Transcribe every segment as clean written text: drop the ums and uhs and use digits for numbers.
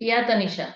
या Tanisha.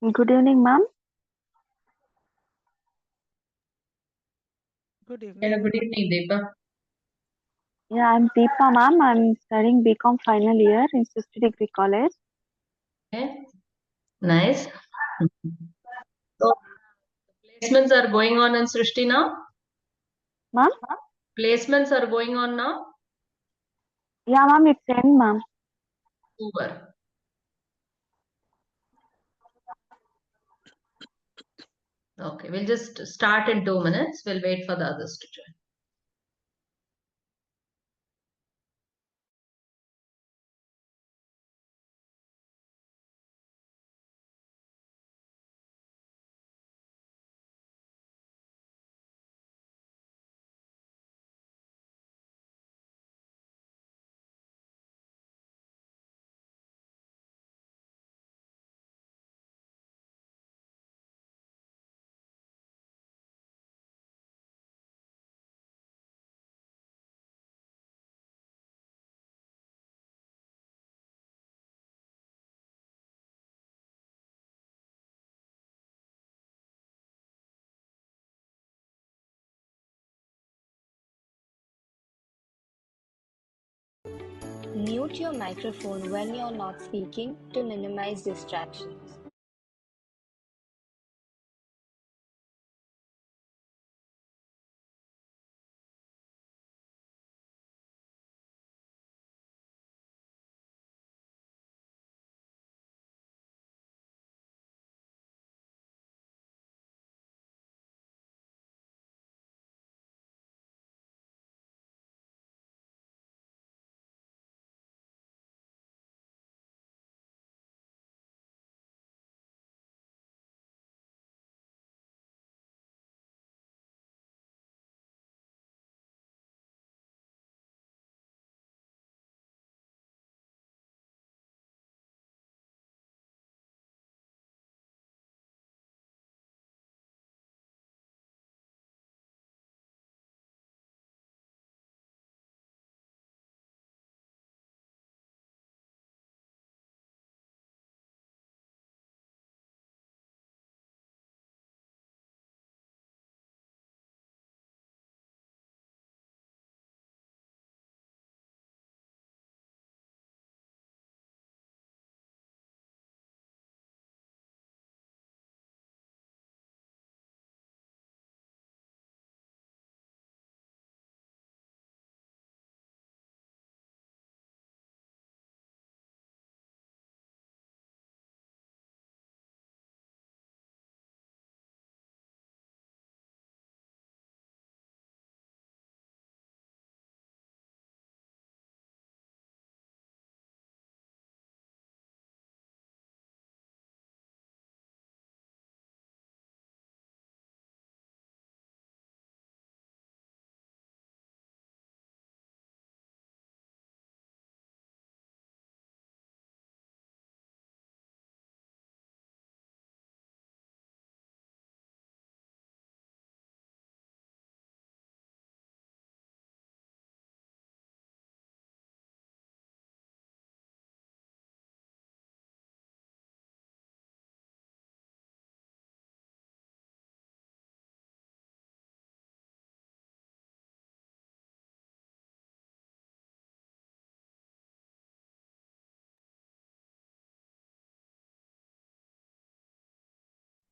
Good evening, ma'am. Good Yeah, evening. good evening, Deepa. Yeah, I'm Deepa, ma'am. I'm studying BCom final year in 60-degree college. Okay, nice. So, placements are going on in Srishti now? Ma'am? Placements are going on now? Yeah, ma'am, it's end, ma'am. Super. Okay, we'll just start in 2 minutes. We'll wait for the others to join. Mute your microphone when you're not speaking to minimize distractions.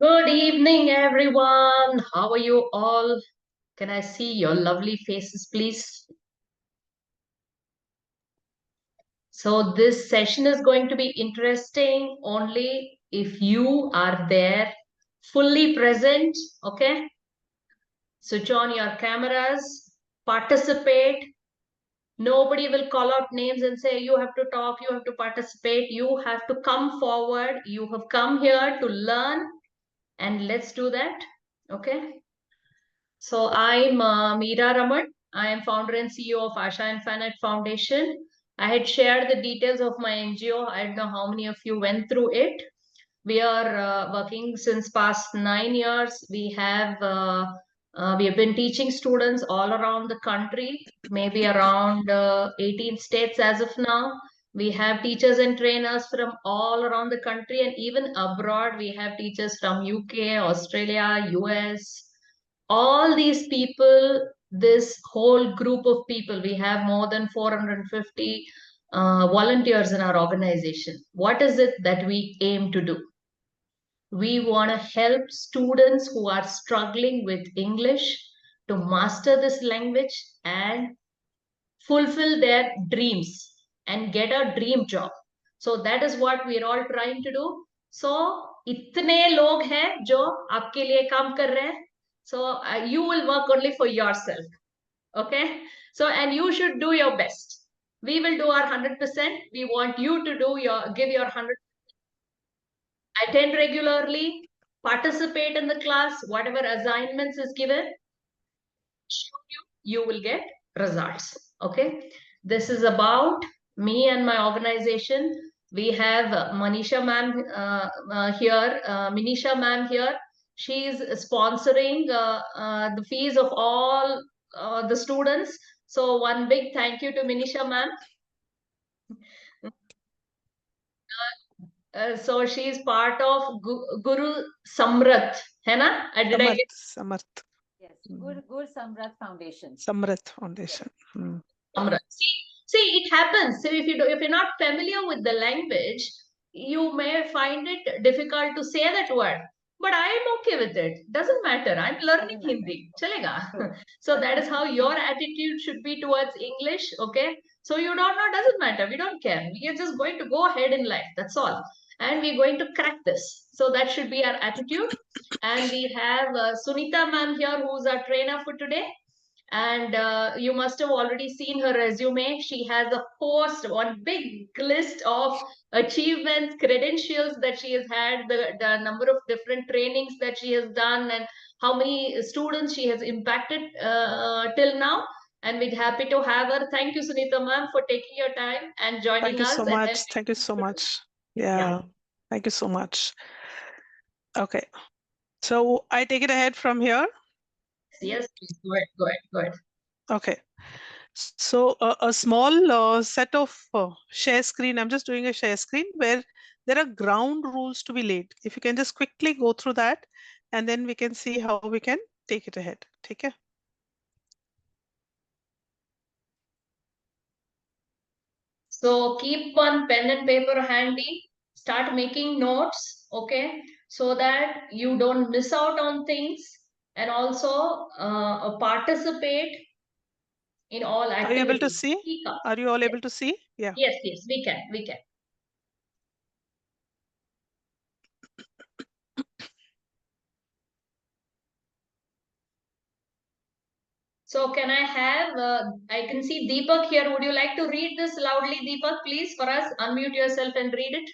Good evening, everyone. How are you all? Can I see your lovely faces, please? So this session is going to be interesting only if you are there, fully present, okay? Switch on your cameras, participate. Nobody will call out names and say, you have to talk, you have to participate, you have to come forward. You have come here to learn, and let's do that, okay? So I'm Meera Raman. I am founder and CEO of Asha Infinite Foundation. I had shared the details of my NGO. I don't know how many of you went through it. We are working since past 9 years. We have been teaching students all around the country, maybe around 18 states as of now. We have teachers and trainers from all around the country, and even abroad. We have teachers from UK, Australia, US. All these people, this whole group of people, we have more than 450 volunteers in our organization. What is it that we aim to do? We want to help students who are struggling with English to master this language and fulfill their dreams and get a dream job. So that is what we are all trying to do. So इतने लोग हैं जो आपके लिए काम कर रहे हैं. So you will work only for yourself. Okay. So and you should do your best. We will do our 100%. We want you to give your 100. Attend regularly, participate in the class, whatever assignments is given, you will get results. Okay. This is about me and my organization. We have Manisha ma'am here, Minisha ma'am here. She is sponsoring the fees of all the students. So one big thank you to Minisha ma'am. So she is part of Guru Samrat, है ना? Did I get Samarth. Yes, Gur Samrat Foundation. Samrat Foundation. Samrat? See, it happens. So if you're not familiar with the language, you may find it difficult to say that word. But I am okay with it. Doesn't matter. I'm learning Hindi. Chalega. So that is how your attitude should be towards English. Okay. So you don't know, doesn't matter. We don't care. We are just going to go ahead in life. That's all. And we're going to crack this. So that should be our attitude. And we have Sunita ma'am here, who's our trainer for today. And you must have already seen her resume. She has a one big list of achievements, credentials that she has had, the number of different trainings that she has done, and how many students she has impacted till now. And we're happy to have her. Thank you, Sunita ma'am, for taking your time and joining Thank you us. so much. Thank you so much. Yeah. Thank you so much. Okay. So I take it ahead from here. Yes, please. Go ahead. Okay. So a small set of share screen. I'm just doing a share screen where there are ground rules to be laid. If you can just quickly go through that, and then we can see how we can take it ahead. Take care. So keep one pen and paper handy. Start making notes, okay? So that you don't miss out on things, and also participate in all activities. Are you able to see? Are you all able to see? Yeah. Yes, we can. So can I have, I can see Deepak here. Would you like to read this loudly, Deepak, please, for us? Unmute yourself and read it.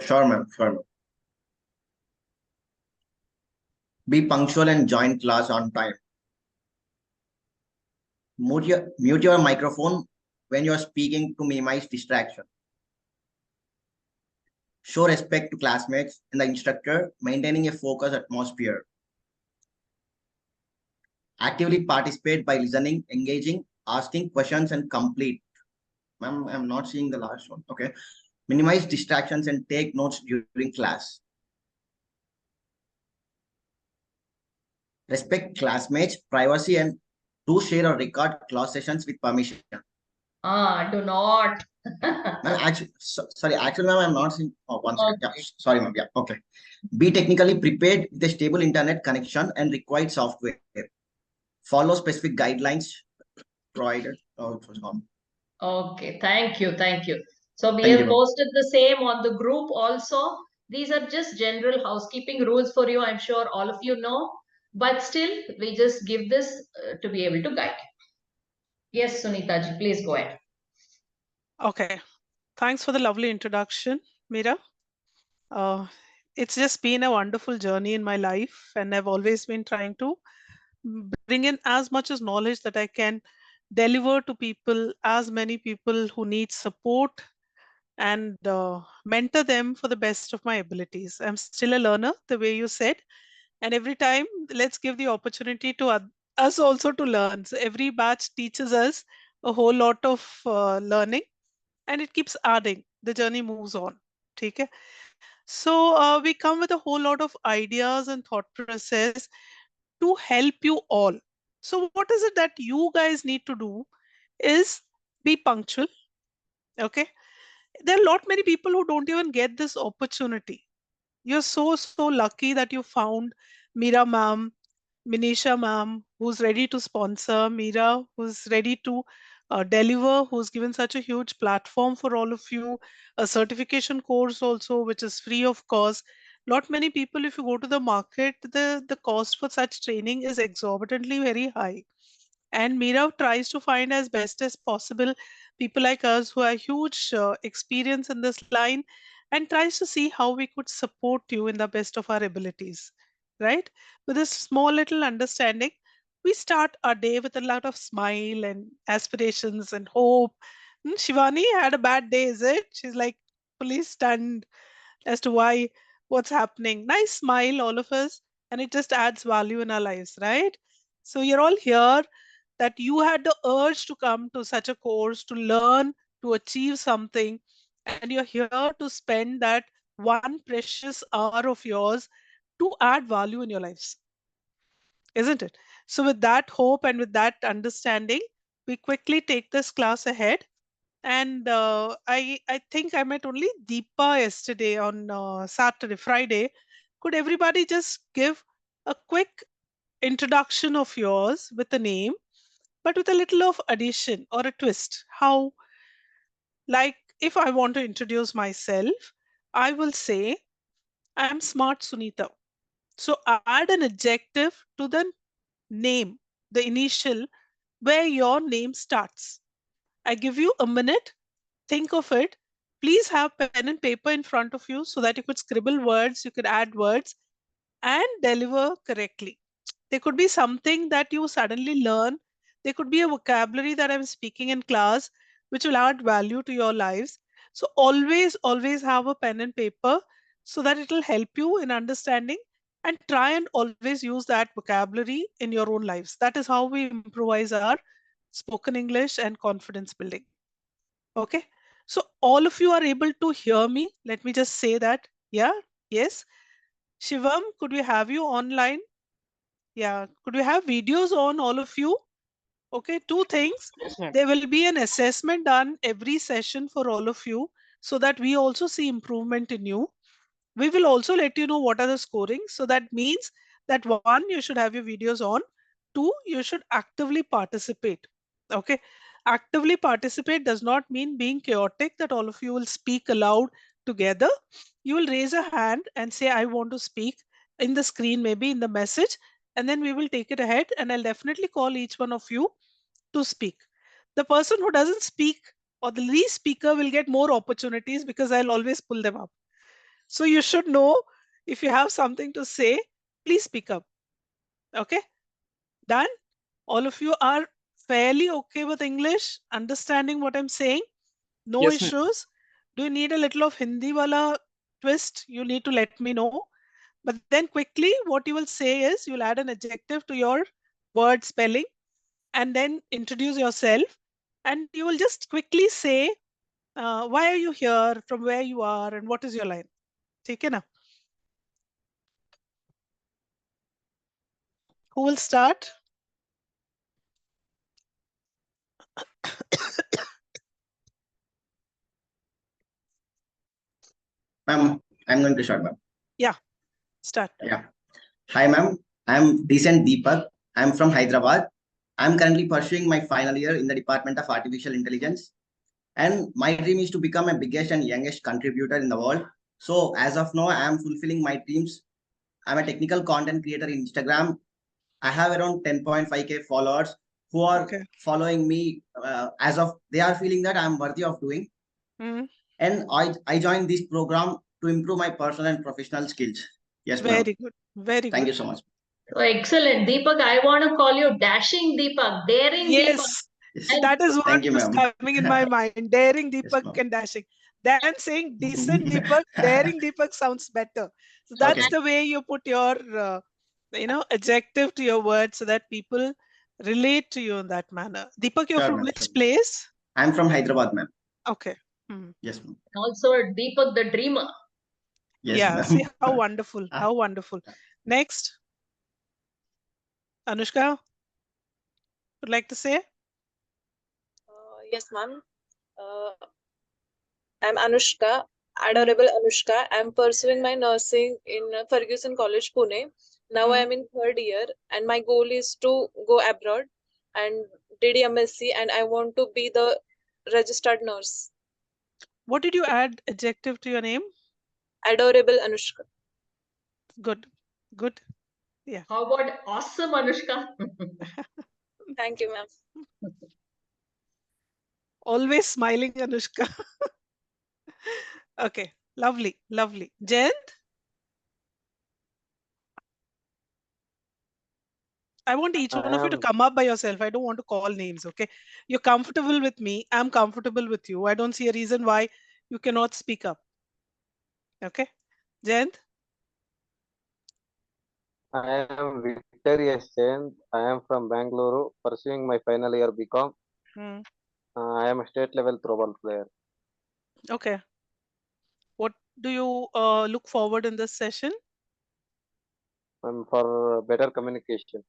Sure, ma'am. Be punctual and join class on time. Mute your microphone when you are speaking to minimize distraction. Show respect to classmates and the instructor, maintaining a focused atmosphere. Actively participate by listening, engaging, asking questions, and complete. Ma'am, I'm not seeing the last one. Okay. Minimize distractions and take notes during class. Respect classmates' privacy and do share or record class sessions with permission. Do not. Actually, ma'am, I'm not seeing. Oh, one second. Yeah, sorry, ma'am. Yeah, okay. Be technically prepared with a stable internet connection and required software. Follow specific guidelines provided. Oh, it was gone. Okay, thank you. So we have posted the same on the group also. These are just general housekeeping rules for you. I'm sure all of you know, but still we just give this to be able to guide you. Yes, Sunita ji, please go ahead. Okay. Thanks for the lovely introduction, Meera. It's just been a wonderful journey in my life, and I've always been trying to bring in as much as knowledge that I can deliver to people, as many people who need support, and mentor them for the best of my abilities. I'm still a learner, the way you said, and every time let's give the opportunity to us also to learn. So every batch teaches us a whole lot of learning, and it keeps adding. The journey moves on. Okay? So we come with a whole lot of ideas and thought process to help you all. So what is it that you guys need to do is be punctual. Okay? There are a lot many people who don't even get this opportunity. You're so lucky that you found Meera ma'am, Minisha ma'am, who's ready to sponsor, Meera, who's ready to deliver, who's given such a huge platform for all of you, a certification course also, which is free of cost. Lot many people, if you go to the market, the cost for such training is exorbitantly very high. And Meera tries to find as best as possible people like us who have huge experience in this line and tries to see how we could support you in the best of our abilities. Right? With this small little understanding, we start our day with a lot of smile and aspirations and hope. Shivani had a bad day, is it? She's like fully stunned as to why, what's happening. Nice smile, all of us, and it just adds value in our lives, right? So you're all here that you had the urge to come to such a course to learn, to achieve something, and you're here to spend that one precious hour of yours to add value in your lives, isn't it? So, with that hope and with that understanding, we quickly take this class ahead. And I think I met only Deepa yesterday on Saturday, Friday. Could everybody just give a quick introduction of yours with a name, but with a little of addition or a twist? How, like, if I want to introduce myself, I will say I'm Smart Sunita. So add an adjective to the name, the initial, where your name starts. I give you a minute, think of it. Please have pen and paper in front of you so that you could scribble words, you could add words and deliver correctly. There could be something that you suddenly learn. There could be a vocabulary that I'm speaking in class which will add value to your lives. So always have a pen and paper so that it will help you in understanding, and try and always use that vocabulary in your own lives. That is how we improvise our spoken English and confidence building. Okay. So all of you are able to hear me. Let me just say that. Yeah. Yes. Shivam, could we have you online? Yeah. Could we have videos on, all of you? Okay. Two things. Yes, ma'am. There will be an assessment done every session for all of you so that we also see improvement in you. We will also let you know what are the scoring. So that means that one, you should have your videos on. Two, you should actively participate. Okay. Actively participate does not mean being chaotic, that all of you will speak aloud together. You will raise a hand and say, I want to speak in the screen, maybe in the message, and then we will take it ahead. And I'll definitely call each one of you to speak. The person who doesn't speak or the least speaker will get more opportunities because I'll always pull them up. So you should know, if you have something to say, please speak up. Okay, done? All of you are fairly okay with English, understanding what I'm saying? No Yes, ma'am. issues? Do you need a little of Hindi wala twist? You need to let me know. But then quickly, what you will say is you'll add an adjective to your word spelling and then introduce yourself. And you will just quickly say, why are you here, from where you are, and what is your line. Okay, na? Who will start? Ma'am, I'm going to start, ma'am. Yeah, start. Yeah. Hi, ma'am. I'm Decent Deepak. I'm from Hyderabad. I'm currently pursuing my final year in the Department of Artificial Intelligence. And my dream is to become a biggest and youngest contributor in the world. So as of now, I am fulfilling my dreams. I'm a technical content creator in Instagram. I have around 10.5K followers who are Okay. following me as of they are feeling that I'm worthy of doing. Mm. And I joined this program to improve my personal and professional skills. Yes, ma'am. Very good. Very Thank good. you so much. Oh, excellent. Deepak, I want to call you Dashing Deepak, Daring Deepak. Yes. Yes. See, that is what Thank you, was ma'am. coming in my mind. Daring Yes, Deepak ma'am. and dashing. Than saying decent Deepak, daring Deepak sounds better. So that's Okay. the way you put your, adjective to your word so that people relate to you in that manner. Deepak, you're Sure, from ma'am. which Sure. place? I'm from Hyderabad, ma'am. Okay. Yes, ma'am. Also Deepak the dreamer. Yes, Yeah, ma'am. see how wonderful, how wonderful. Next, Anushka, would like to say? Yes, ma'am. I'm Anushka, adorable Anushka. I'm pursuing my nursing in Ferguson College, Pune. Now I am in third year, and my goal is to go abroad and did MSc, and I want to be the registered nurse. What did you add adjective to your name? Adorable Anushka. Good, good. Yeah. How about awesome, Anushka? Thank you, ma'am. Always smiling, Anushka. Okay, lovely, lovely. Jayant, I want each one I of you to am come up by yourself. I don't want to call names, okay? You're comfortable with me. I'm comfortable with you. I don't see a reason why you cannot speak up. Okay? Jayant? I am Victorious Chand. I am from Bangalore, pursuing my final year BCom. Hmm. I am a state level throwball player. Okay. What do you look forward in this session? For better communication.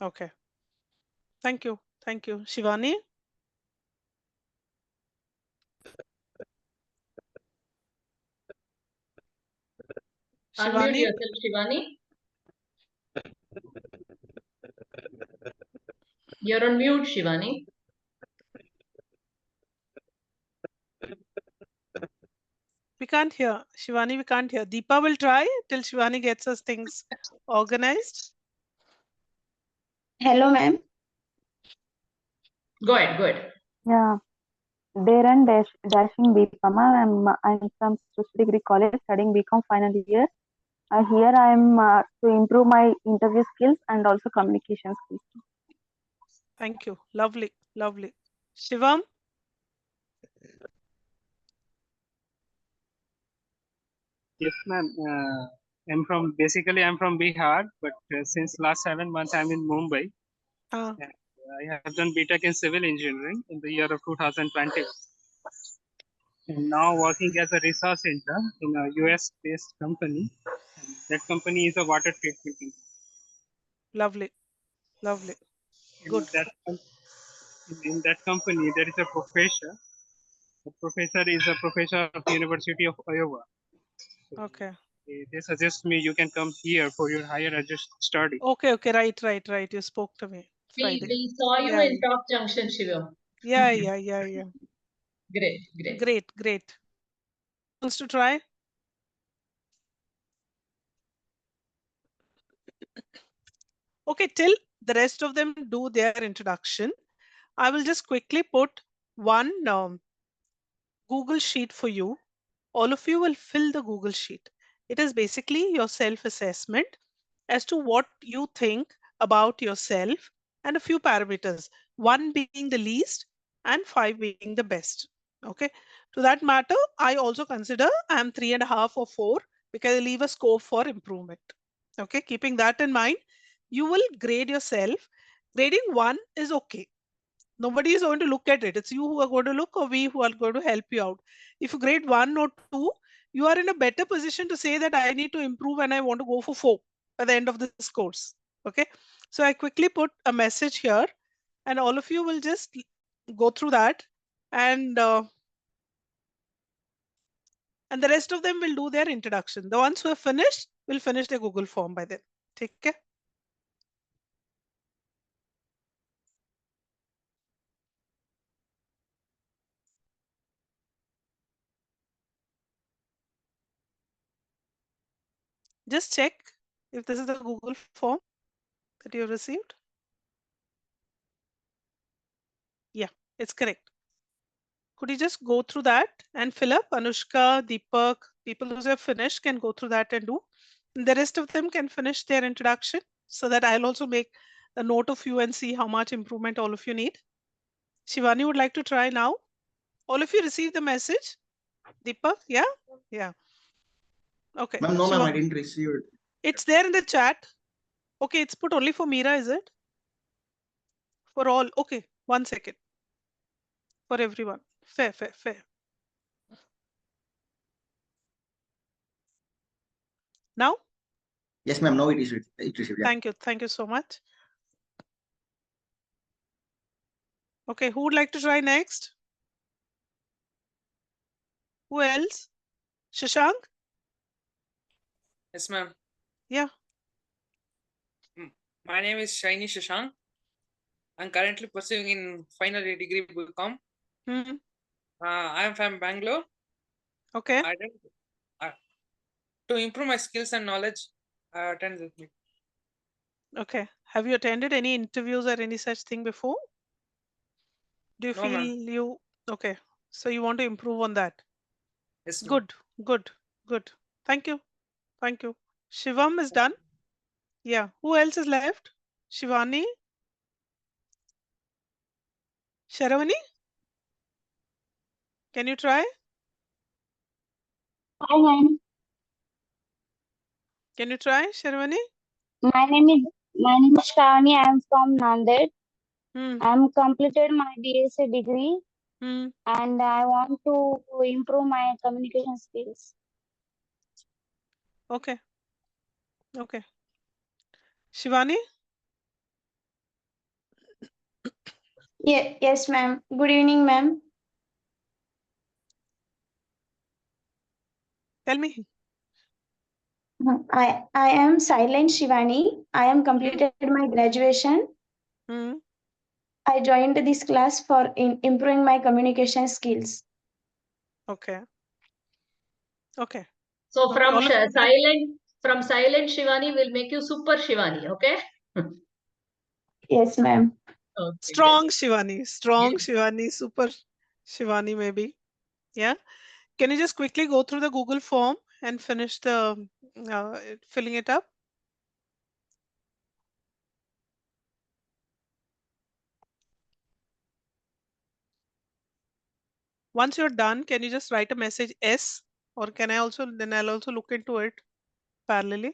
Okay. Thank you. Thank you. Shivani? Unmute Shivani? yourself, Shivani. You're on mute, Shivani. We can't hear. Shivani, we can't hear. Deepa will try till Shivani gets us things organized. Hello, ma'am. Go ahead, go ahead. Yeah, Darren Dashing Bipama. I'm from Sushi Degree College studying BCom final year. Here I am to improve my interview skills and also communication skills. Thank you. Lovely. Lovely. Shivam? Yes, ma'am. I'm from Bihar, but since last 7 months I'm in Mumbai. Ah, And I have done BTech in civil engineering in the year of 2020. And now working as a resource center in a US-based company. And that company is a water treatment company. lovely. Lovely. In Good. in that company, there is a professor. The professor is a professor of University of Iowa. So Okay. they suggest me you can come here for your higher study. Okay, okay. Right. You spoke to me Friday. We saw you Yeah, in Top Junction, Shivam. yeah. Great. Great. Who wants to try? Okay, till the rest of them do their introduction, I will just quickly put one Google Sheet for you. All of you will fill the Google Sheet. It is basically your self assessment as to what you think about yourself and a few parameters, one being the least and five being the best. Okay. To that matter, I also consider I am 3.5 or 4 because I leave a scope for improvement. Okay. Keeping that in mind, you will grade yourself. Grading 1 is okay. Nobody is going to look at it. It's you who are going to look, or we who are going to help you out. If you grade 1 or 2, you are in a better position to say that I need to improve and I want to go for 4 by the end of this course. Okay. So I quickly put a message here, and all of you will just go through that, and the rest of them will do their introduction. The ones who have finished will finish their Google form by then. Take care. Just check if this is the Google form that you received. Yeah, it's correct. Could you just go through that and fill up? Anushka, Deepak, people who have finished can go through that and do. And the rest of them can finish their introduction so that I'll also make a note of you and see how much improvement all of you need. Shivani would like to try now. All of you received the message? Deepak, yeah? Yeah. Okay. Ma'am, no, ma'am, Shiva, I didn't receive it. it's there in the chat. Okay, it's put only for Mira, is it? For all. Okay, 1 second. For everyone. Fair. Now? Yes, ma'am. Now it is received. Yeah. Thank you so much. Okay, who would like to try next? Who else? Shashank? Yes, ma'am. Yeah. My name is Shaini Shashank. I'm currently pursuing in final year degree BCom. I am from Bangalore. Okay. To improve my skills and knowledge, I attend this meeting. Okay. Have you attended any interviews or any such thing before? Do you No, feel ma'am. you okay? So you want to improve on that? Yes, ma'am. Good, good, good. Thank you. Thank you. Shivam is done. Yeah. Who else is left? Shivani? Sharavani? Can you try? Hi, ma'am. Can you try, Sharavani? My name is Shravani. I am from Nanded. I am completed my BSc degree and I want to improve my communication skills. Okay. Okay. Shivani? Yes, ma'am. Good evening, ma'am. Tell me. I am Silent Shivani. I am completed my graduation. I joined this class for improving my communication skills. Okay. Okay. So Okay. from silent Shivani will make you super Shivani, okay? Yes, ma'am. Okay, Strong Shivani. Strong Shivani. Super Shivani maybe. Yeah. Can you just quickly go through the Google form and finish the filling it up? Once you're done, can you just write a message S, or can I also, then I'll also look into it parallelly.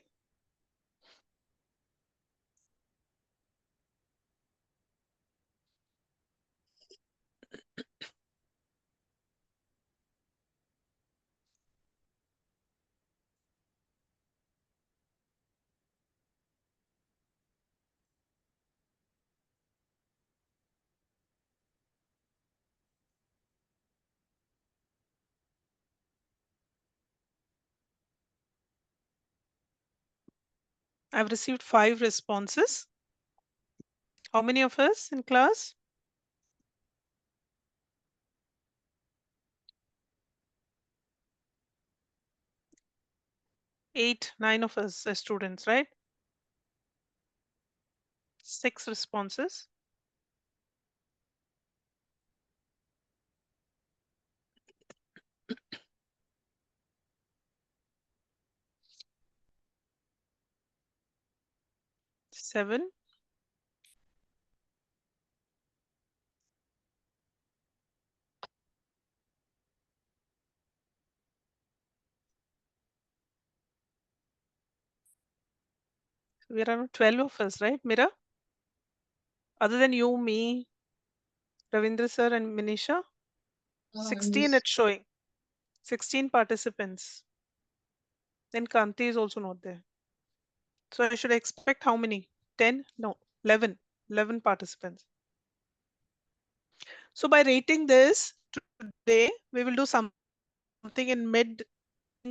I've received 5 responses. How many of us in class? 8, 9 of us as students, right? 6 responses. Seven. We're around 12 of us, right, Mira? Other than you, me, Ravindra sir, and Minisha? 16 it's showing. 16 participants. Then Kanti is also not there. So I should expect how many? 10? No, 11. 11 participants. So by rating this today, we will do something in mid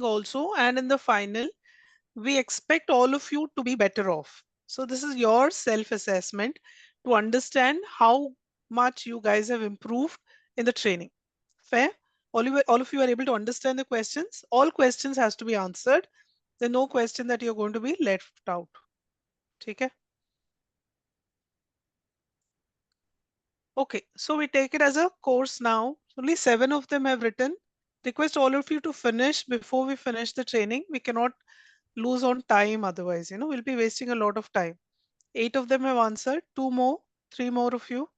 also, and in the final, we expect all of you to be better off. So this is your self-assessment to understand how much you guys have improved in the training. Fair? All of you are able to understand the questions. All questions has to be answered. There's no question that you're going to be left out. Okay? Okay, so we take it as a course now. Only 7 of them have written. Request all of you to finish before we finish the training. We cannot lose on time otherwise, we'll be wasting a lot of time. 8 of them have answered. 2 more, 3 more of you.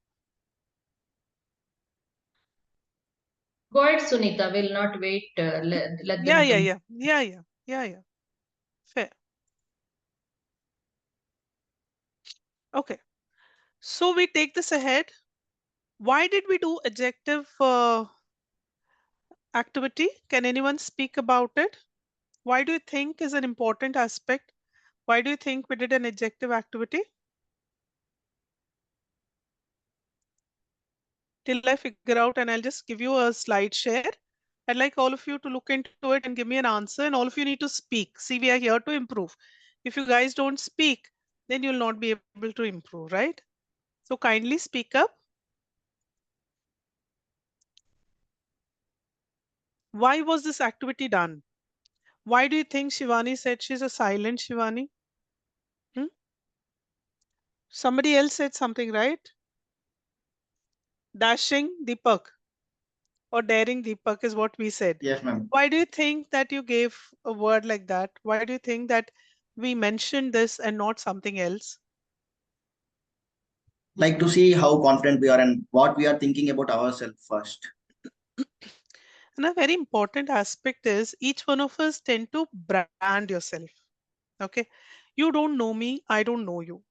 Go ahead, Sunita. We'll not wait. Let them. Yeah. Fair. Okay. So we take this ahead. Why did we do adjective activity? Can anyone speak about it? Why do you think is an important aspect? Why do you think we did an adjective activity? Till I figure out, and I'll just give you a slide share. I'd like all of you to look into it and give me an answer, and all of you need to speak. See, we are here to improve. If you guys don't speak, then you'll not be able to improve, right? So kindly speak up. Why was this activity done? Why do you think Shivani said she's a silent Shivani? Hmm? Somebody else said something, right? Dashing Deepak or daring Deepak is what we said. Yes, ma'am. Why do you think that you gave a word like that? Why do you think that we mentioned this and not something else? Like to see how confident we are and what we are thinking about ourselves first. And a very important aspect is each one of us tend to brand yourself. Okay. You don't know me, I don't know you.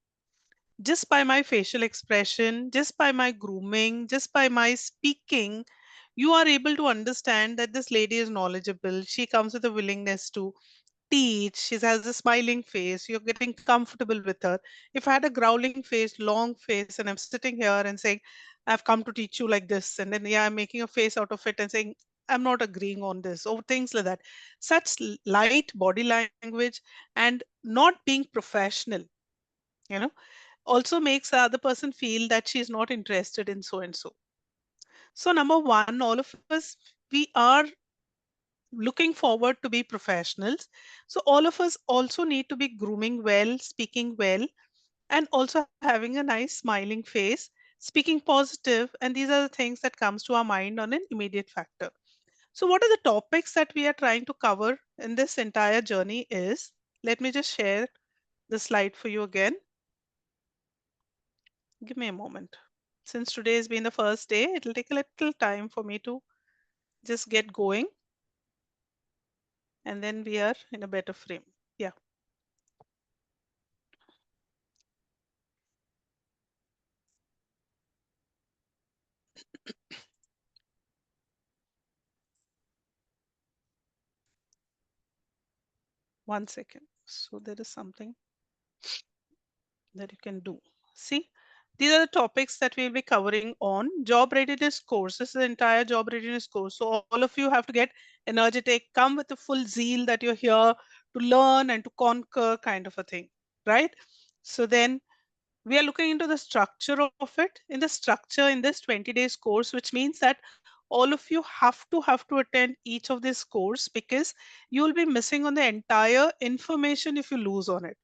Just by my facial expression, just by my grooming, just by my speaking, you are able to understand that this lady is knowledgeable. She comes with a willingness to teach. She has a smiling face. You're getting comfortable with her. If I had a growling face, long face, and I'm sitting here and saying, I've come to teach you like this, and then, yeah, I'm making a face out of it and saying, I'm not agreeing on this, or things like that. Such light body language and not being professional, you know, also makes the other person feel that she's not interested in so and so. So, number one, all of us, we are looking forward to be professionals. So all of us also need to be grooming well, speaking well, and also having a nice smiling face, speaking positive, and these are the things that comes to our mind on an immediate factor. So what are the topics that we are trying to cover in this entire journey is, let me just share the slide for you again. Give me a moment. Since today has been the first day, it'll take a little time for me to just get going, and then we are in a better frame. Yeah. One second. So there is something that you can do. See, these are the topics that we'll be covering on job readiness course. This is the entire job readiness course. So all of you have to get energetic, come with the full zeal that you're here to learn and to conquer kind of a thing, right? So then we are looking into the structure of it. In the structure in this 20 days course, which means that all of you have to attend each of this course, because you will be missing on the entire information if you lose on it.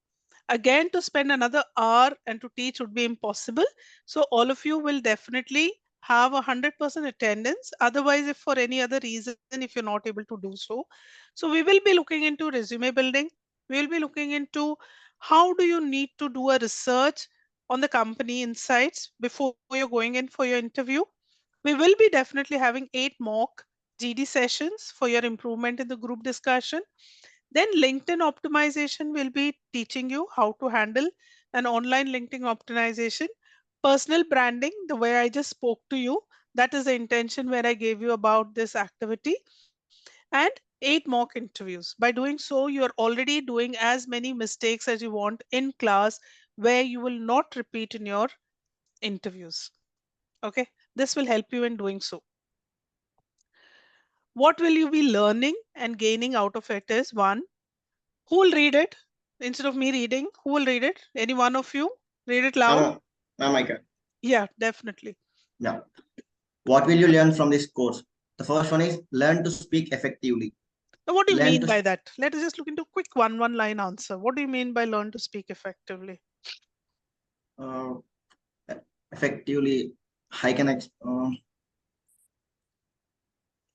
Again, to spend another hour and to teach would be impossible. So all of you will definitely have 100% attendance. Otherwise, if for any other reason, if you're not able to do so, so we will be looking into resume building. We will be looking into how do you need to do a research on the company insights before you're going in for your interview. We will be definitely having 8 mock GD sessions for your improvement in the group discussion. Then LinkedIn optimization will be teaching you how to handle an online LinkedIn optimization. Personal branding, the way I just spoke to you, that is the intention where I gave you about this activity. And 8 mock interviews. By doing so, you're already doing as many mistakes as you want in class, where you will not repeat in your interviews. Okay, this will help you in doing so. What will you be learning and gaining out of it is, one, who will read it instead of me reading? Who will read it? Any one of you? Read it loud. Ma'am, Yeah, definitely. Yeah. What will you learn from this course? The first one is learn to speak effectively. Now, what do you Learn mean to by that? Let us just look into a quick one line answer. What do you mean by learn to speak effectively? uh, effectively. I can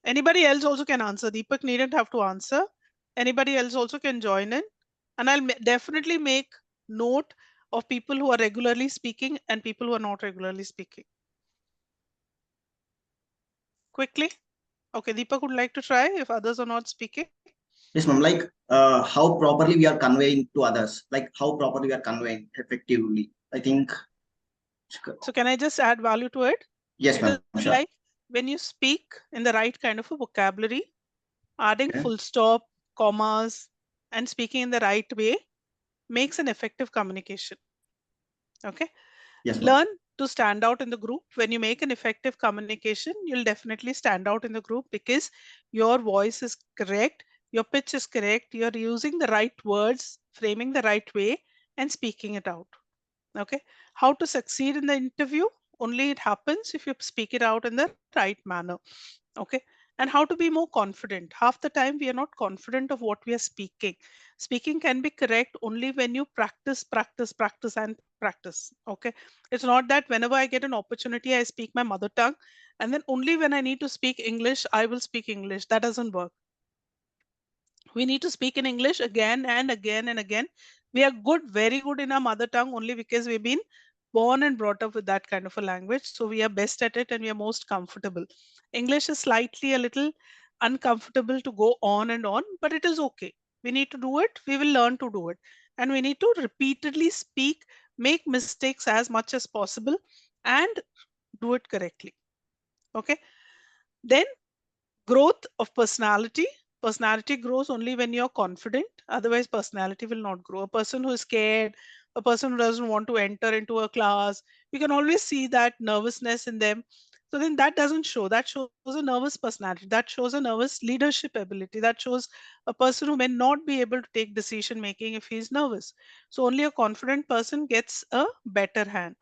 Anybody else also can answer. Deepak needn't have to answer. Anybody else also can join in. And I'll definitely make note of people who are regularly speaking and people who are not regularly speaking. Quickly. Okay, Deepak would like to try if others are not speaking. Yes, ma'am. Like how properly we are conveying to others. Like how properly we are conveying effectively. I think. So can I just add value to it? Yes, ma'am. Sure. Like when you speak in the right kind of a vocabulary, adding full stop, commas, and speaking in the right way makes an effective communication. Okay. Yes, ma'am. Learn to stand out in the group. When you make an effective communication, you'll definitely stand out in the group because your voice is correct, your pitch is correct, you're using the right words, framing the right way, and speaking it out. Okay. How to succeed in the interview? Only it happens if you speak it out in the right manner. Okay. And how to be more confident? Half the time we are not confident of what we are speaking. Speaking can be correct only when you practice and practice. Okay. It's not that whenever I get an opportunity I speak my mother tongue, and then only when I need to speak English I will speak English. That doesn't work. We need to speak in English again and again and again. We are good, very good in our mother tongue only because we've been born and brought up with that kind of a language. So we are best at it and we are most comfortable. English is slightly a little uncomfortable to go on, but it is okay. We need to do it. We will learn to do it. And we need to repeatedly speak, make mistakes as much as possible, and do it correctly. Okay. Then growth of personality. Personality grows only when you're confident, otherwise personality will not grow. A person who is scared, a person who doesn't want to enter into a class, you can always see that nervousness in them. So then that doesn't show, that shows a nervous personality, that shows a nervous leadership ability, that shows a person who may not be able to take decision making if he's nervous. So only a confident person gets a better hand.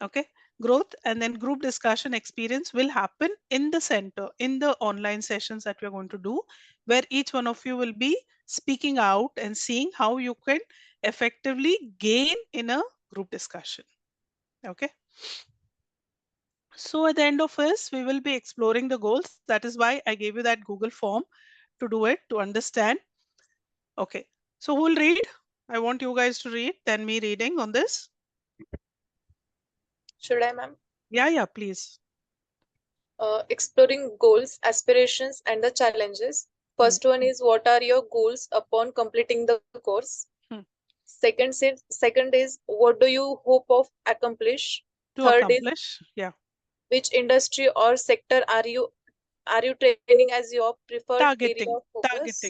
Okay. Growth and then group discussion experience will happen in the center in the online sessions that we're going to do, where each one of you will be speaking out and seeing how you can effectively gain in a group discussion. Okay. So at the end of this we will be exploring the goals. That is why I gave you that Google form to do it, to understand. Okay. So who will read? I want you guys to read, then me reading on this. Should I, ma'am? Yeah, please. Exploring goals, aspirations, and the challenges. First one is, what are your goals upon completing the course? Second is, what do you hope of accomplish? To Third accomplish, is, yeah. which industry or sector are you training as your preferred area of focus?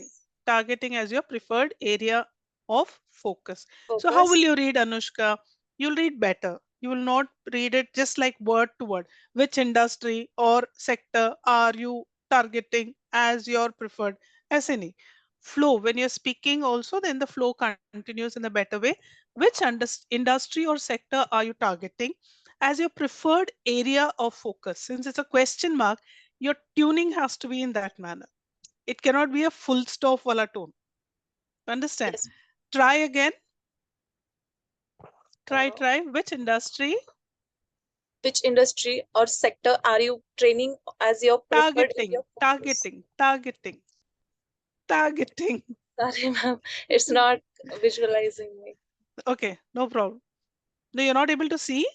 Targeting as your preferred area of focus. So how will you read, Anushka? You'll read better. You will not read it just like word to word. Which industry or sector are you targeting as your preferred? SNE. Flow. When you're speaking also, then the flow continues in a better way. Which industry or sector are you targeting as your preferred area of focus? Since it's a question mark, your tuning has to be in that manner. It cannot be a full stop wala tone. Understand? Yes. Try again. Try. Which industry? Which industry or sector are you training as your preferred area of focus? Targeting. Sorry, ma'am. It's not visualizing me. Okay, no problem. No, you're not able to see?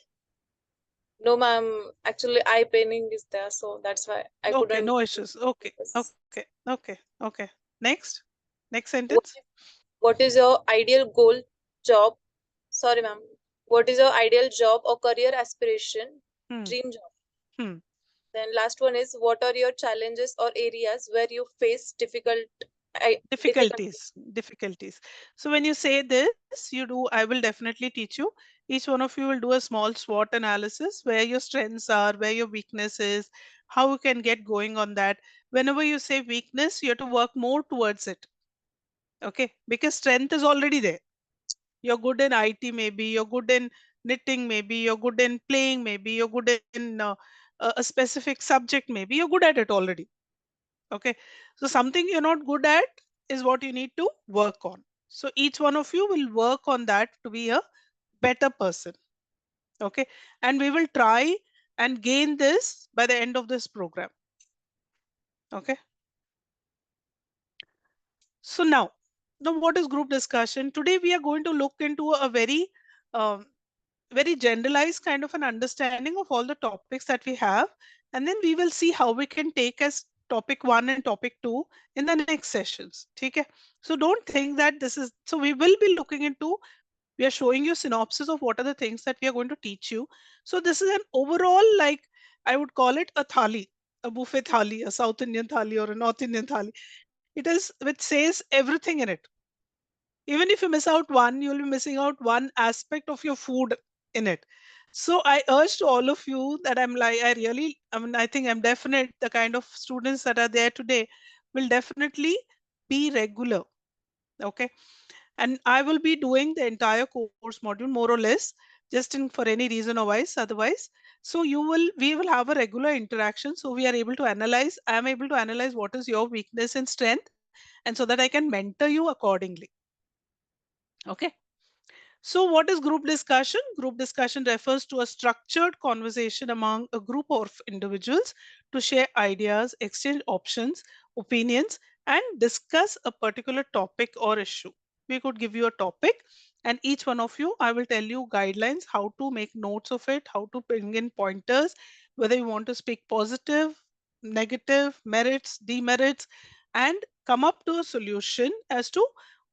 No, ma'am. Actually, eye paining is there, so that's why I Okay, couldn't. no issues. Okay. Next sentence. What is your ideal goal, job? Sorry, ma'am. What is your ideal job or career aspiration? Dream job. Then last one is, what are your challenges or areas where you face difficulties. So when you say this, you do, I will definitely teach you. Each one of you will do a small SWOT analysis where your strengths are, where your weakness is, how you can get going on that. Whenever you say weakness, you have to work more towards it. Okay, because strength is already there. You're good in IT, maybe you're good in knitting, maybe you're good in playing, maybe you're good in a specific subject, maybe you're good at it already. Okay, so something you're not good at is what you need to work on. So each one of you will work on that to be a better person. Okay, and we will try and gain this by the end of this program. Okay, so now what is group discussion? Today we are going to look into a very generalized kind of an understanding of all the topics that we have, and then we will see how we can take as topic 1 and topic 2 in the next sessions. Okay, so don't think that this is, so we will be looking into, we are showing you synopsis of what are the things that we are going to teach you. So this is an overall, like I would call it a thali, a buffet thali, a South Indian thali or a North Indian thali. It is which says everything in it. Even if you miss out one, you'll be missing out one aspect of your food in it. So I urge to all of you that I think I'm definite the kind of students that are there today will definitely be regular. Okay. And I will be doing the entire course module more or less, just in for any reason or wise otherwise. So we will have a regular interaction, so we are able to analyze, I am able to analyze what is your weakness and strength, and so that I can mentor you accordingly. Okay. So what is group discussion? Group discussion refers to a structured conversation among a group of individuals to share ideas, exchange options, opinions, and discuss a particular topic or issue. We could give you a topic, and each one of you, I will tell you guidelines, how to make notes of it, how to bring in pointers, whether you want to speak positive, negative, merits, demerits, and come up to a solution as to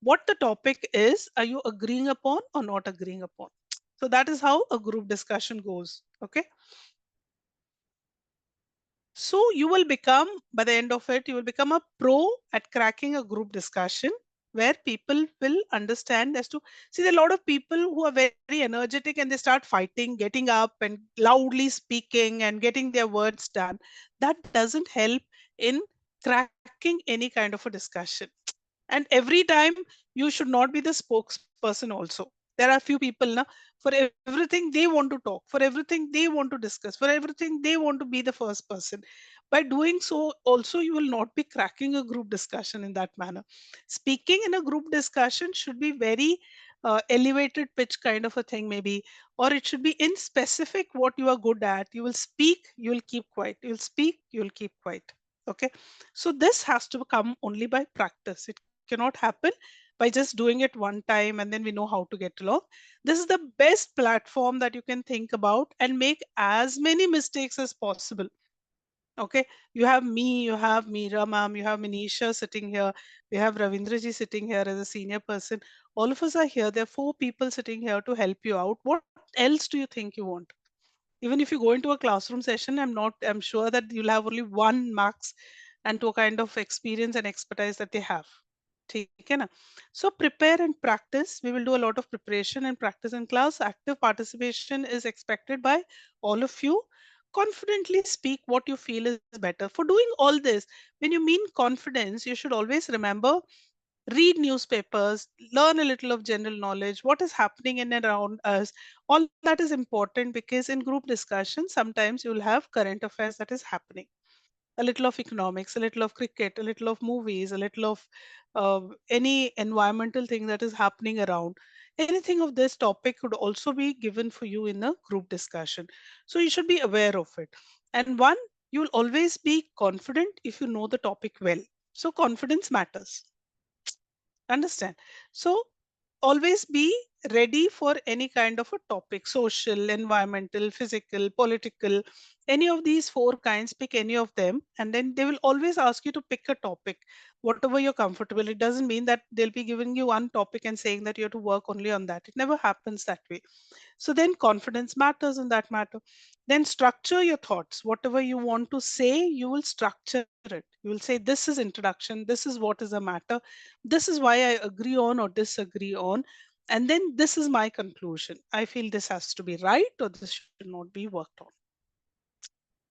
what the topic is. Are you agreeing upon or not agreeing upon? So that is how a group discussion goes. Okay. So you will become, by the end of it, you will become a pro at cracking a group discussion where people will understand as to, see, there are a lot of people who are very energetic and they start fighting, getting up and loudly speaking and getting their words done. That doesn't help in cracking any kind of a discussion. And every time you should not be the spokesperson also. There are few people now, for everything they want to talk, for everything they want to discuss, for everything they want to be the first person. By doing so also you will not be cracking a group discussion in that manner. Speaking in a group discussion should be very elevated pitch kind of a thing maybe, or it should be in specific what you are good at. You will speak, you will keep quiet, you will speak, you will keep quiet. Okay. So this has to come only by practice. It cannot happen by just doing it one time and then we know how to get along. This is the best platform that you can think about and make as many mistakes as possible. Okay. You have me, you have Meera ma'am, you have Manisha sitting here, we have Ravindraji sitting here as a senior person. All of us are here. There are 4 people sitting here to help you out. What else do you think you want? Even if you go into a classroom session, I'm sure that you'll have only one max and to a kind of experience and expertise that they have. ठीक है ना? So prepare and practice. We will do a lot of preparation and practice in class. Active participation is expected by all of you. Confidently speak what you feel is better. For doing all this, when you mean confidence, you should always remember, read newspapers, learn a little of general knowledge, what is happening in and around us. All that is important because in group discussion, sometimes you will have current affairs that is happening. A little of economics, a little of cricket, a little of movies, a little of any environmental thing that is happening around. Anything of this topic could also be given for you in a group discussion. So you should be aware of it. And one, you will always be confident if you know the topic well. So confidence matters. Understand? So always be ready for any kind of a topic: social, environmental, physical, political, any of these 4 kinds. Pick any of them and then they will always ask you to pick a topic, whatever you're comfortable. It doesn't mean that they'll be giving you one topic and saying that you have to work only on that. It never happens that way. So then confidence matters in that matter. Then structure your thoughts. Whatever you want to say, you will structure it. You will say, this is introduction, this is what is the matter, this is why I agree on or disagree on, and then this is my conclusion. I feel this has to be right or this should not be worked on.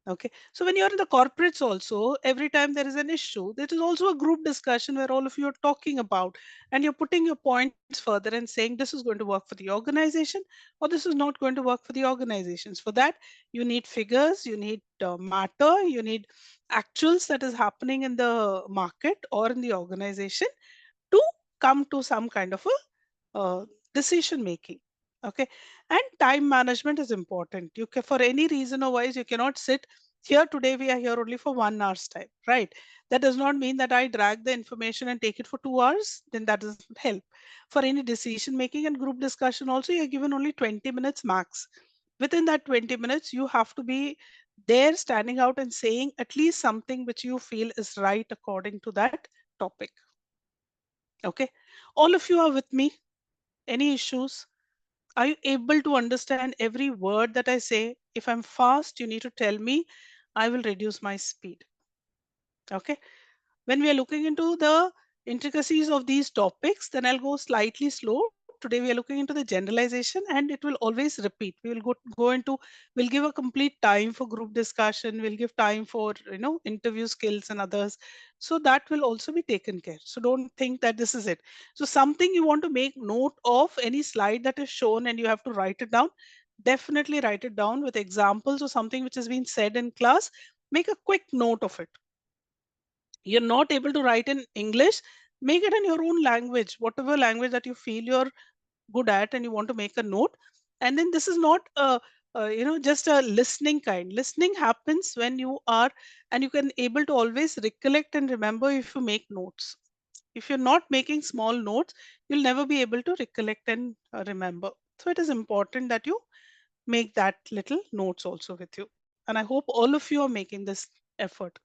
Okay. So when you're in the corporates also, every time there is an issue, there is also a group discussion where all of you are talking about and you're putting your points further and saying this is going to work for the organization or this is not going to work for the organizations. For that, you need figures, you need matter, you need actuals that is happening in the market or in the organization to come to some kind of a decision making. Okay. And time management is important. You can, for any reason or wise, you cannot sit here today. We are here only for 1 hour's time, right? That does not mean that I drag the information and take it for 2 hours. Then that doesn't help. For any decision making and group discussion also, you're given only 20 minutes max. Within that 20 minutes, you have to be there standing out and saying at least something which you feel is right according to that topic. Okay. All of you are with me. Any issues? Are you able to understand every word that I say? If I'm fast, you need to tell me. I will reduce my speed. Okay. When we are looking into the intricacies of these topics, then I'll go slightly slow. Today we are looking into the generalization, and it will always repeat. We will go into, we'll give a complete time for group discussion, we'll give time for interview skills and others. So that will also be taken care. So don't think that this is it. So something you want to make note of, any slide that is shown and you have to write it down, definitely write it down with examples or something which has been said in class. Make a quick note of it. You're not able to write in English, make it in your own language, whatever language that you feel you're good at and you want to make a note. And then this is not just a listening kind. Listening happens when you are, and you can able to always recollect and remember if you make notes. If you're not making small notes, you'll never be able to recollect and remember. So it is important that you make that little notes also with you. And I hope all of you are making this effort.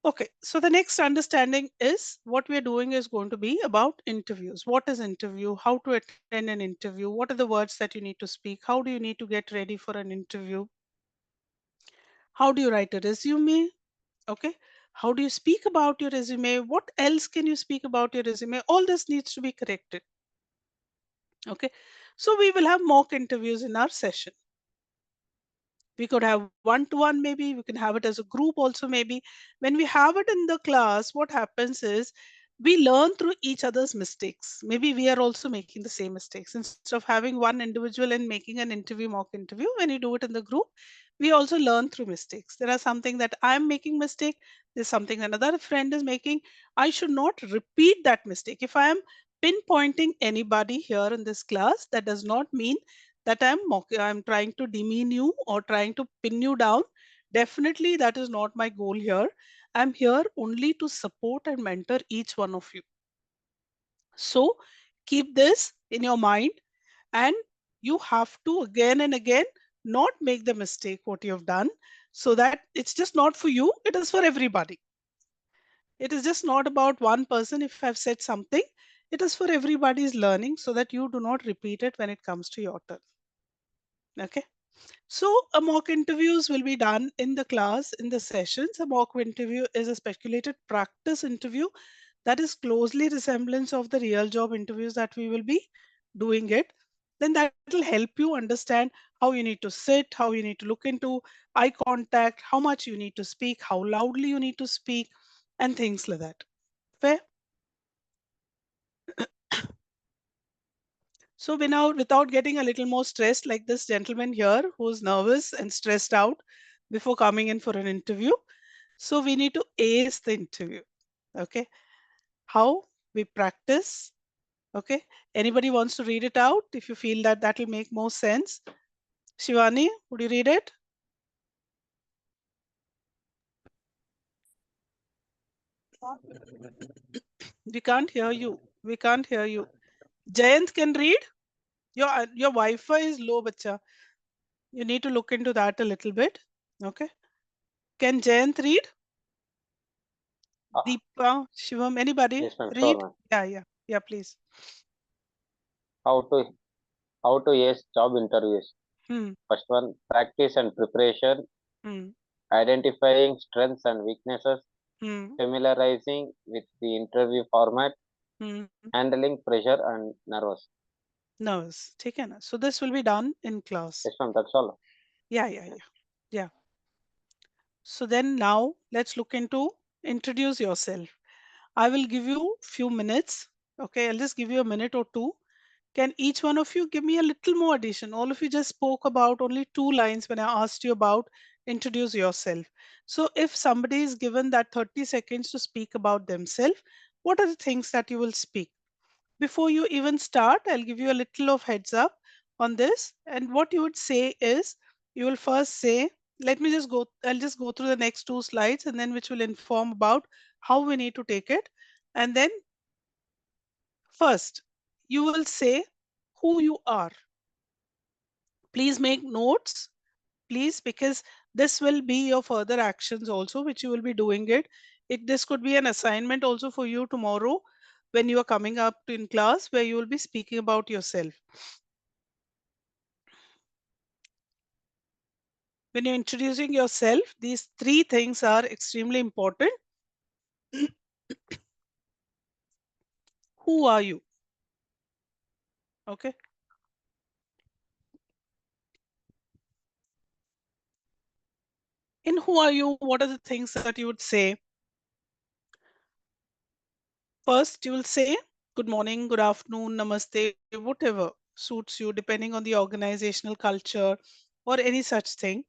Okay, so the next understanding is what we are doing is going to be about interviews. What is interview? How to attend an interview? What are the words that you need to speak? How do you need to get ready for an interview? How do you write a resume? Okay, how do you speak about your resume? What else can you speak about your resume? All this needs to be corrected. Okay, so we will have mock interviews in our session. We could have one-to-one, maybe we can have it as a group also. Maybe when we have it in the class, what happens is we learn through each other's mistakes. Maybe we are also making the same mistakes. Instead of having one individual and making an interview, mock interview, when you do it in the group, we also learn through mistakes. There are something that I'm making mistake, there's something another friend is making. I should not repeat that mistake. If I am pinpointing anybody here in this class, that does not mean that I'm trying to demean you or trying to pin you down. Definitely that is not my goal here. I'm here only to support and mentor each one of you. So keep this in your mind, and you have to again and again not make the mistake what you have done, so that it's just not for you, it is for everybody. It is just not about one person. If I've said something, it is for everybody's learning, so that you do not repeat it when it comes to your turn. Okay. So a mock interviews will be done in the class, in the sessions. A mock interview is a speculated practice interview that is closely resemblance of the real job interviews that we will be doing it. Then that will help you understand how you need to sit, how you need to look into eye contact, how much you need to speak, how loudly you need to speak, and things like that. Fair? So we now, without getting a little more stressed, like this gentleman here who's nervous and stressed out before coming in for an interview. So we need to ace the interview. Okay. How we practice. Okay. Anybody wants to read it out? If you feel that that will make more sense. Shivani, would you read it? We can't hear you. We can't hear you. Jayant can read. Your Wi-Fi is low, bacha. You need to look into that a little bit. Okay. Can Jayant read? Deepa, Shivam, anybody Yes, ma'am. read? Sure, ma'am. Yeah, please. How to how to ace job interviews. Hmm. First one, practice and preparation, Hmm. identifying strengths and weaknesses, Hmm. familiarizing with the interview format, Hmm. handling pressure and nervous. Nervous. ठीक है ना? So this will be done in class. Yes, ma'am. That's all. Yeah. So then now let's look into introduce yourself. I will give you few minutes. Okay, I'll just give you a minute or two. Can each one of you give me a little more addition? All of you just spoke about only 2 lines when I asked you about introduce yourself. So if somebody is given that 30 seconds to speak about themselves, what are the things that you will speak? Before you even start, I'll give you a little of heads up on this. And what you would say is, you will first say, I'll just go through the next 2 slides, and then which will inform about how we need to take it. And then first, you will say who you are. Please make notes, please, because this will be your further actions also, which you will be doing it. This could be an assignment also for you tomorrow when you are coming up in class, where you will be speaking about yourself. When you're introducing yourself, these 3 things are extremely important. Who are you? Okay. In who are you, what are the things that you would say? First, you will say good morning, good afternoon, namaste, whatever suits you, depending on the organizational culture or any such thing.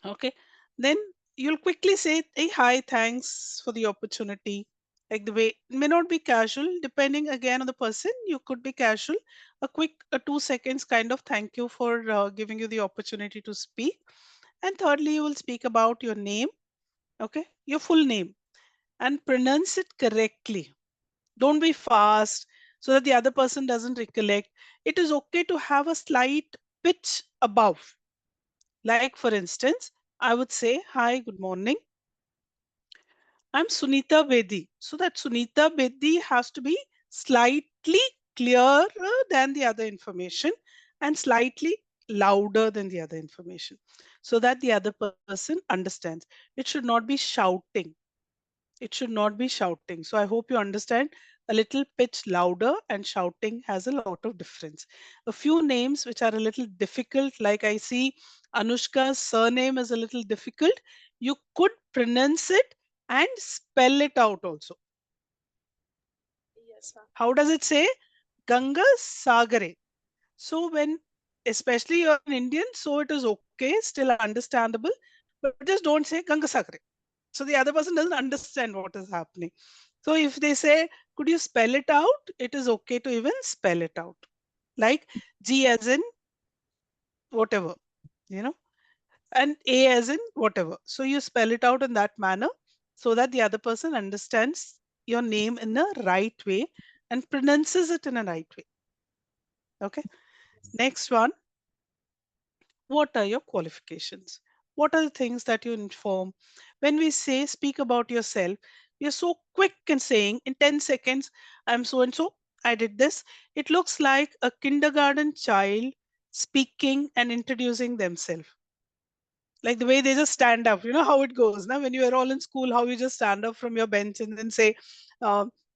Okay. Then you'll quickly say, hey, hi, thanks for the opportunity. Like the way it may not be casual, depending again on the person, you could be casual. A quick 2 seconds kind of thank you for giving you the opportunity to speak. And thirdly, you will speak about your name, okay, your full name, and pronounce it correctly. Don't be fast so that the other person doesn't recollect. It is okay to have a slight pitch above. Like, for instance, I would say, hi, good morning. I'm Sunita Bedi. So that Sunita Bedi has to be slightly clearer than the other information and slightly louder than the other information so that the other person understands. It should not be shouting. It should not be shouting. So I hope you understand a little pitch louder and shouting has a lot of difference. A few names which are a little difficult, like I see Anushka's surname is a little difficult. You could pronounce it and spell it out also. Yes, ma'am. How does it say? Ganga Sagare. So when, especially you're an Indian, so it is okay, still understandable, but just don't say Ganga Sagare. So the other person doesn't understand what is happening. So if they say, could you spell it out? It is okay to even spell it out. Like G as in whatever, you know, and A as in whatever. So you spell it out in that manner so that the other person understands your name in a right way and pronounces it in a right way. Okay. Next one. What are your qualifications? What are the things that you inform? When we say speak about yourself, we are so quick in saying in 10 seconds, I'm so and so, I did this. It looks like a kindergarten child speaking and introducing themselves. Like the way they just stand up, you know how it goes. Now, when you are all in school, how you just stand up from your bench and then say,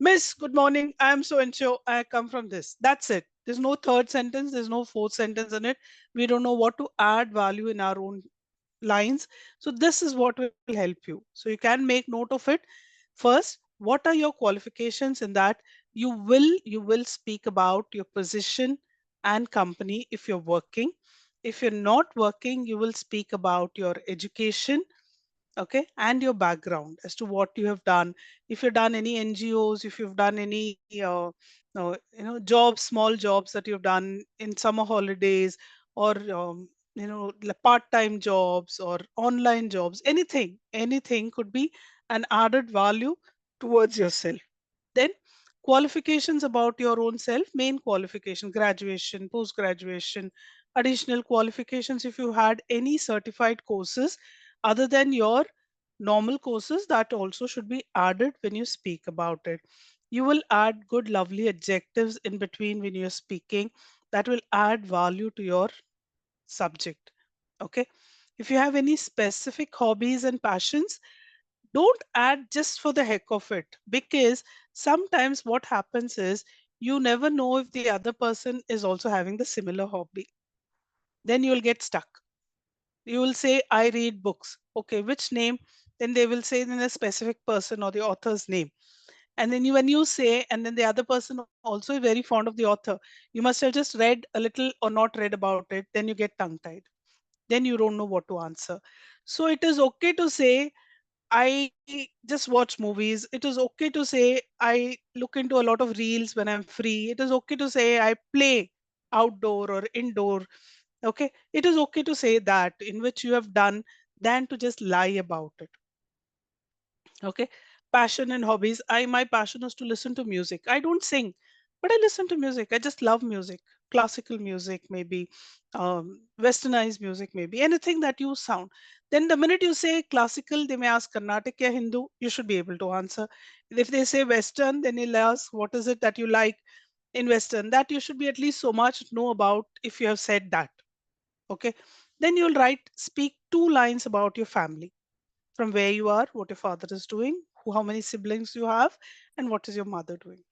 Miss, good morning, I'm so and so, I come from this. That's it. There's no third sentence, there's no fourth sentence in it. We don't know what to add value in our own lines. So this is what will help you. So you can make note of it. First, what are your qualifications? In that you will speak about your position and company if you're working. If you're not working, you will speak about your education, okay, and your background as to what you have done. If you've done any NGOs, if you've done any jobs, small jobs that you've done in summer holidays, or part-time jobs or online jobs, anything could be an added value towards yourself. Then qualifications about your own self, main qualification, graduation, post graduation, additional qualifications. If you had any certified courses other than your normal courses, that also should be added when you speak about it. You will add good lovely adjectives in between when you're speaking that will add value to your subject. Okay. If you have any specific hobbies and passions, don't add just for the heck of it, because sometimes what happens is you never know if the other person is also having the similar hobby. Then you'll get stuck. You will say, I read books. Okay, which name? Then they will say in a specific person or the author's name. And then when you say, and then the other person also is very fond of the author, you must have just read a little or not read about it, then you get tongue tied. Then you don't know what to answer. So it is okay to say, I just watch movies. It is okay to say I look into a lot of reels when I'm free. It is okay to say I play outdoor or indoor. Okay. It is okay to say that in which you have done than to just lie about it. Okay. Passion and hobbies. My passion is to listen to music. I don't sing, but I listen to music. I just love music. Classical music, maybe westernized music, maybe anything that you sound. Then the minute you say classical, they may ask Carnatic or Hindu. You should be able to answer. If they say Western, then they'll ask what is it that you like in Western. That you should be at least so much know about if you have said that. Okay. Then you'll speak 2 lines about your family, from where you are, what your father is doing, how many siblings you have, and what is your mother doing.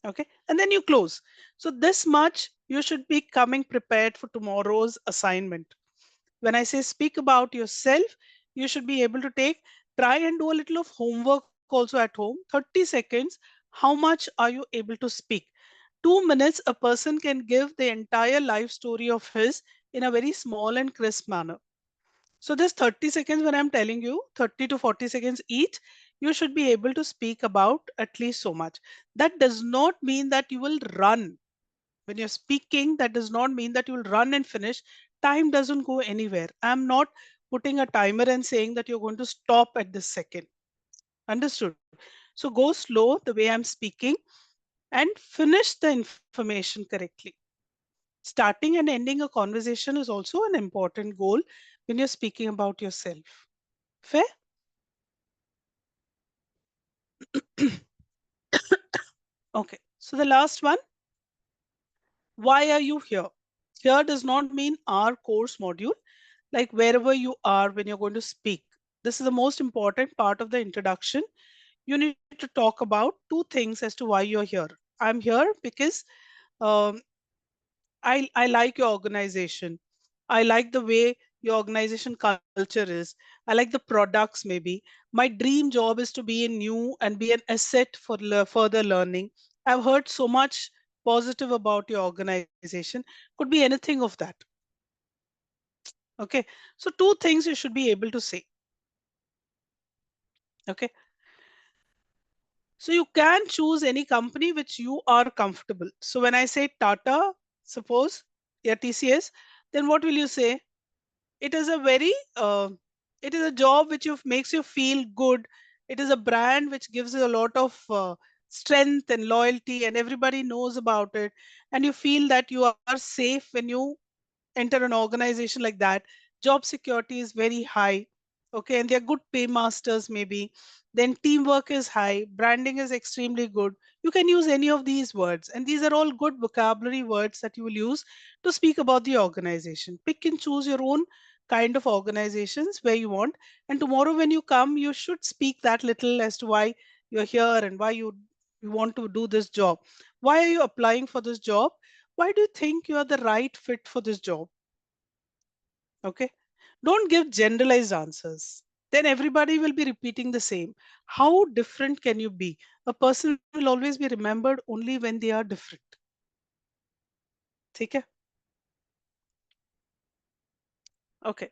Okay, and then you close. So this much you should be coming prepared for tomorrow's assignment. When I say speak about yourself, you should be able to try and do a little of homework also at home. 30 seconds. How much are you able to speak? 2 minutes, a person can give the entire life story of his in a very small and crisp manner. So this 30 seconds, when I'm telling you 30 to 40 seconds each, you should be able to speak about at least so much. That does not mean that you will run. When you're speaking, that does not mean that you will run and finish. Time doesn't go anywhere. I'm not putting a timer and saying that you're going to stop at this second. Understood? So go slow the way I'm speaking and finish the information correctly. Starting and ending a conversation is also an important goal when you're speaking about yourself. Fair? Okay. So the last one, why are you here? Here does not mean our course module, like wherever you are when you're going to speak. This is the most important part of the introduction. You need to talk about two things as to why you're here. I'm here because um, I like your organization. I like the way your organization culture is. I like the products maybe. My dream job is to be in new and be an asset for further learning. I've heard so much positive about your organization. Could be anything of that. Okay. So two things you should be able to say. Okay. So you can choose any company which you are comfortable. So when I say Tata, suppose, yeah, TCS, then what will you say? It is a very, it is a job which makes you feel good. It is a brand which gives you a lot of strength and loyalty, and everybody knows about it. And you feel that you are safe when you enter an organization like that. Job security is very high. Okay, and they're good paymasters maybe. Then teamwork is high, branding is extremely good. You can use any of these words, and these are all good vocabulary words that you will use to speak about the organization. Pick and choose your own kind of organizations where you want, and tomorrow when you come, you should speak that little as to why you're here and why you want to do this job. Why are you applying for this job? Why do you think you are the right fit for this job? Okay. Don't give generalized answers. Then everybody will be repeating the same. How different can you be? A person will always be remembered only when they are different. Okay. Okay.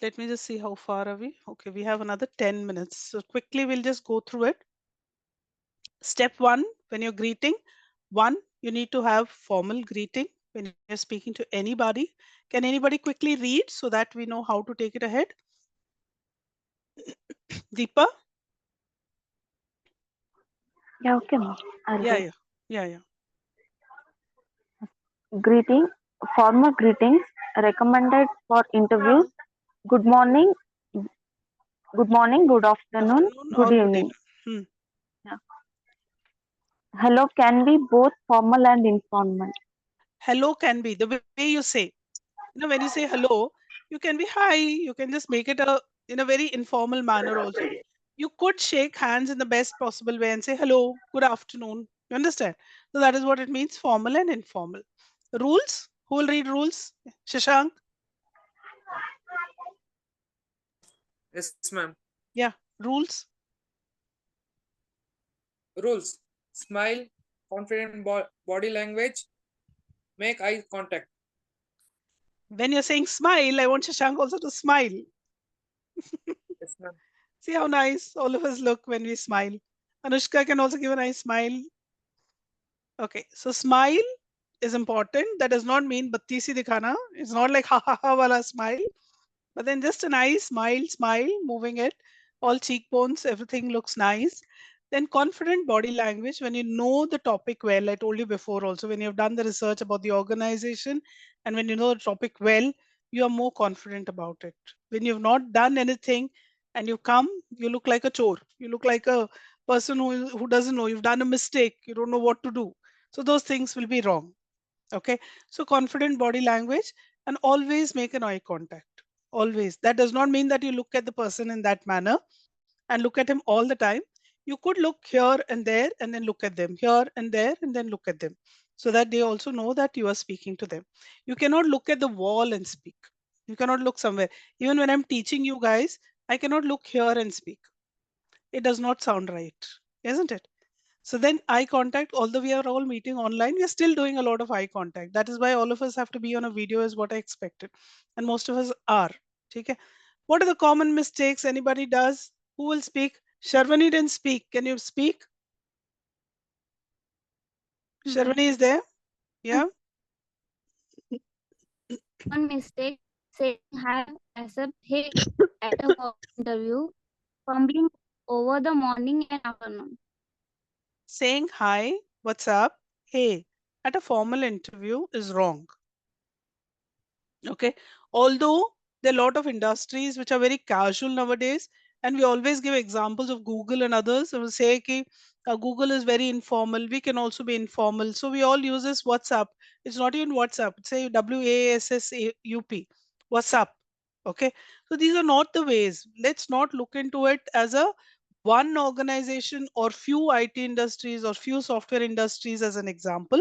Let me just see how far are we. Okay, we have another 10 minutes. So quickly we'll just go through it. Step one, when you're greeting, one, you need to have formal greeting when you're speaking to anybody. Can anybody quickly read so that we know how to take it ahead? Deepa? Yeah, okay, ma'am. Yeah. Greeting, formal greetings recommended for interviews. Good morning, good afternoon, good evening. Yeah. Hello can be both formal and informal. Hello can be the way you say. When you say hello, you can be hi. You can just make it in a very informal manner also. You could shake hands in the best possible way and say hello, good afternoon. You understand? So that is what it means, formal and informal. Rules? Who will read rules? Shashank? Yes, ma'am. Yeah, rules. Rules: smile, confident body language, make eye contact. When you're saying smile, I want Shashank also to smile. Yes, ma'am. See how nice all of us look when we smile. Anushka can also give a nice smile. Okay, so smile is important. That does not mean batti si dikhana. It's not like ha ha ha wala smile. But then just a nice smile, moving it, all cheekbones, everything looks nice. Then confident body language, when you know the topic well, I told you before also, when you've done the research about the organization and when you know the topic well, you are more confident about it. When you've not done anything and you come, you look like a chore. You look like a person who doesn't know. You've done a mistake. You don't know what to do. So those things will be wrong. Okay. So confident body language, and always make an eye contact. Always. That does not mean that you look at the person in that manner. and look at him all the time. You could look here and there and then look at them, here and there and then look at them, so that they also know that you are speaking to them. You cannot look at the wall and speak. You cannot look somewhere. Even when I'm teaching you guys, I cannot look here and speak. It does not sound right, isn't it? So then eye contact, although we are all meeting online, we are still doing a lot of eye contact. That is why all of us have to be on a video is what I expected. And most of us are. Okay. What are the common mistakes anybody does? Who will speak? Sharvani didn't speak. Can you speak? Sharvani is there? Yeah. One mistake, saying hi, accept hey at a work interview, fumbling over the morning and afternoon. Saying hi, what's up, hey at a formal interview is wrong. Okay. Although there are a lot of industries which are very casual nowadays, and we always give examples of Google and others. We will say ki, Google is very informal. We can also be informal. So we all use this WhatsApp. It's not even WhatsApp. It's a WASSUP. WhatsApp. Okay. So these are not the ways. Let's not look into it as a one organization or few IT industries or few software industries as an example.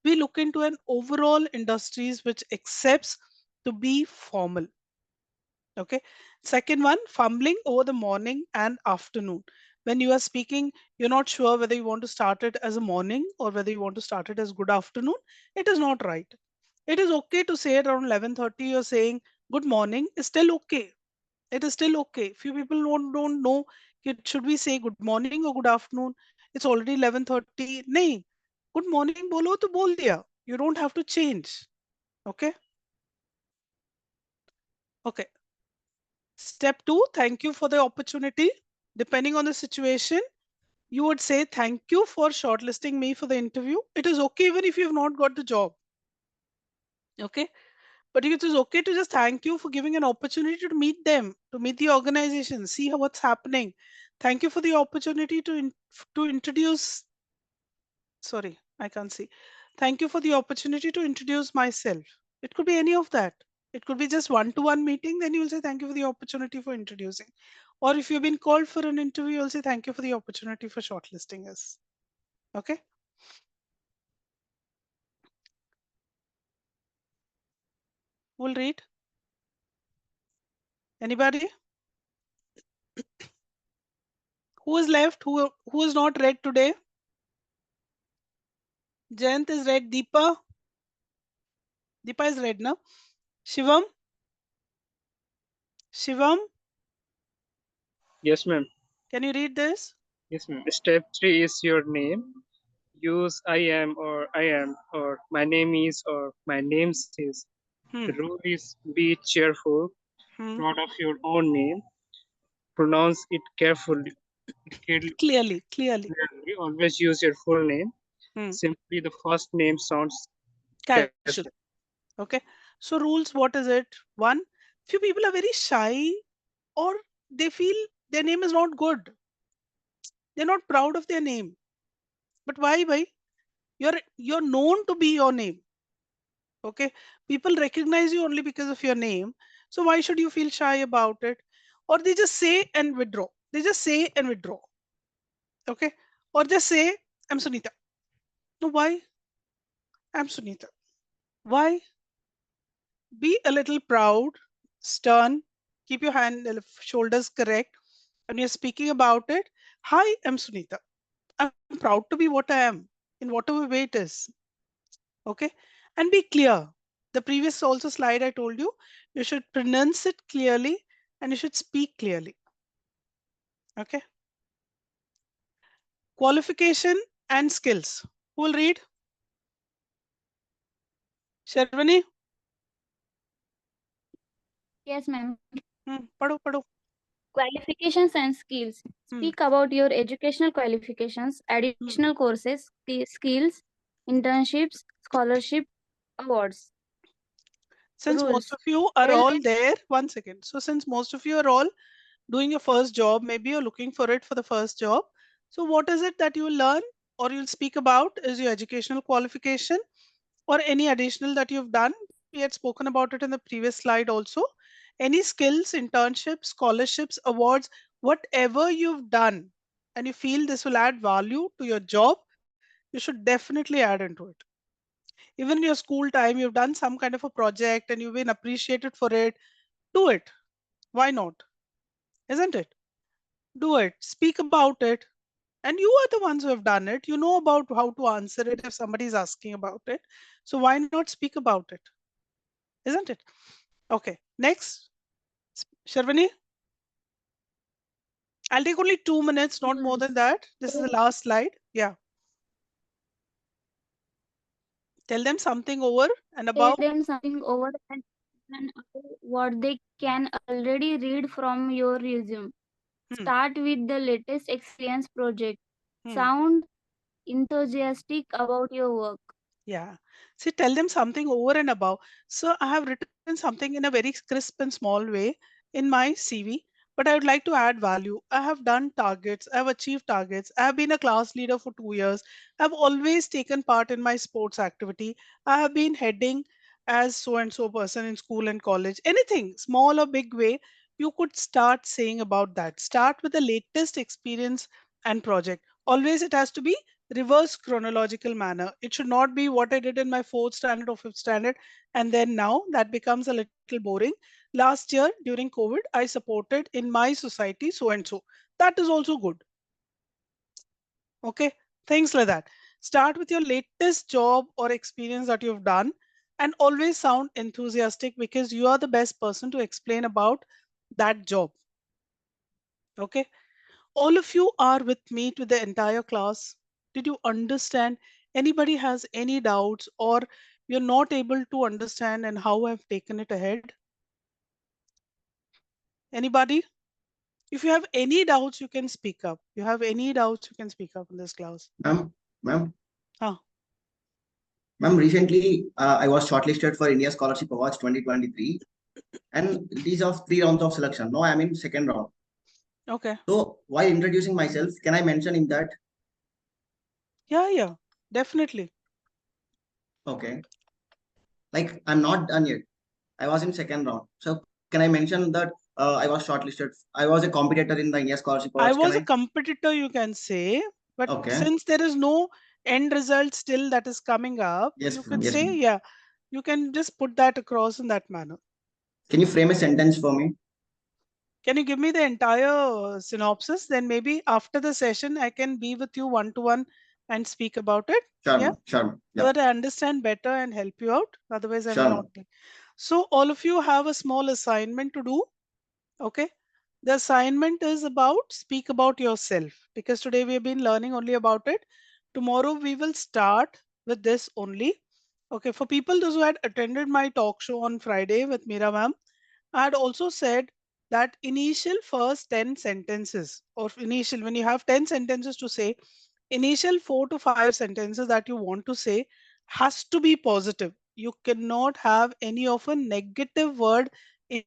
We look into an overall industries which accepts to be formal. Okay. Second one, fumbling over the morning and afternoon. When you are speaking, you're not sure whether you want to start it as a morning or whether you want to start it as good afternoon. It is not right. It is okay to say it around 11:30. You're saying good morning is still okay. It is still okay. Few people don't know should we say good morning or good afternoon. It's already 11:30. Nahi, good morning bolo to bol diya. You don't have to change. Okay. Okay. Step two, thank you for the opportunity. Depending on the situation, you would say thank you for shortlisting me for the interview. It is okay even if you have not got the job. Okay. But it is okay to just thank you for giving an opportunity to meet them, to meet the organization, see how what's happening. Thank you for the opportunity to introduce. Sorry, I can't see. Thank you for the opportunity to introduce myself. It could be any of that. It could be just one-to-one meeting. Then you will say thank you for the opportunity for introducing. Or if you've been called for an interview, you'll say thank you for the opportunity for shortlisting us. Okay. We'll read. Anybody? Who is left? Who is not read today? Jayant is read. Deepa. Deepa is read now. Shivam. Shivam. Yes, ma'am. Can you read this? Yes, ma'am. Step 3 is your name. Use I am or my name is or my name is. The rule is be cheerful, proud of your own name, pronounce it carefully. Clearly. Always use your full name. Simply the first name sounds casual. Okay. So rules, what is it? One, few people are very shy or they feel their name is not good. They're not proud of their name. But why? You're known to be your name. Okay. People recognize you only because of your name. So why should you feel shy about it? Or they just say and withdraw. They just say and withdraw. Okay. Or just say, I'm Sunita. No, why? I'm Sunita. Why? Be a little proud, stern, keep your shoulders correct. When you're speaking about it, hi, I'm Sunita. I'm proud to be what I am in whatever way it is. Okay. And be clear. The previous also slide I told you, you should pronounce it clearly and you should speak clearly. Okay. Qualification and skills. Who will read? Sharvani? Yes, ma'am. Pado. Qualifications and skills. Speak about your educational qualifications, additional courses, skills, internships, scholarship, awards. Since Rules. most of you are all there, 1 second. So since most of you are all doing your first job, maybe you're looking for it for the first job. So what is it that you will learn or you'll speak about is your educational qualification or any additional that you've done. We had spoken about it in the previous slide also. Any skills, internships, scholarships, awards, Whatever you've done and you feel this will add value to your job, you should definitely add into it. Even in your school time, you've done some kind of a project and you've been appreciated for it. Do it. Why not? Isn't it? Do it. Speak about it. And you are the ones who have done it. You know about how to answer it if somebody is asking about it. So why not speak about it? Isn't it? Okay. Next, Sharvani. I'll take only 2 minutes, not more than that. This is the last slide. Yeah. Tell them something over and Tell above. them something over and above what they can already read from your resume. Start with the latest experience project. Sound enthusiastic about your work. Yeah. See, tell them something over and above. So I have written something in a very crisp and small way in my CV, but I would like to add value. I have done targets. I have achieved targets. I have been a class leader for 2 years. I've always taken part in my sports activity. I have been heading as so and so person in school and college. Anything, small or big way, you could start saying about that. Start with the latest experience and project. Always it has to be reverse chronological manner. It should not be what I did in my fourth standard or fifth standard and then now. That becomes a little boring. Last year during COVID, I supported in my society so and so. That is also good. Okay, things like that. Start with your latest job or experience that you've done and always sound enthusiastic because you are the best person to explain about that job. Okay, all of you are with me to the entire class. Did you understand? Anybody has any doubts or you're not able to understand and how I've taken it ahead? Anybody? If you have any doubts, you can speak up. You have any doubts, you can speak up in this class. Ma'am, Huh. ma'am, recently I was shortlisted for India Scholarship Awards 2023, and it is of 3 rounds of selection. No, I'm in second round. Okay. So while introducing myself, can I mention in that? Yeah, definitely. Okay. Like I'm not done yet. I was in second round. So can I mention that I was shortlisted? I was a competitor in the India Scholarship I Awards. Can was a I? competitor, you can say, but Okay. since there is no end result still that is coming up, Yes, you ma'am. could Yes, say, ma'am. yeah, you can just put that across in that manner. Can you frame a sentence for me? Can you give me the entire synopsis? Then maybe after the session, I can be with you one to one and speak about it. Sure, Yeah. ma'am. Sure, ma'am. So Yep. that I understand better and help you out. Otherwise, I will Sure, not ma'am. be. So all of you have a small assignment to do. Okay. The assignment is about speak about yourself because today we have been learning only about it. Tomorrow we will start with this only. Okay. For people those who had attended my talk show on Friday with Meera ma'am, I had also said that initial first 10 sentences or initial, when you have 10 sentences to say, initial 4 to 5 sentences that you want to say has to be positive. You cannot have any of a negative word in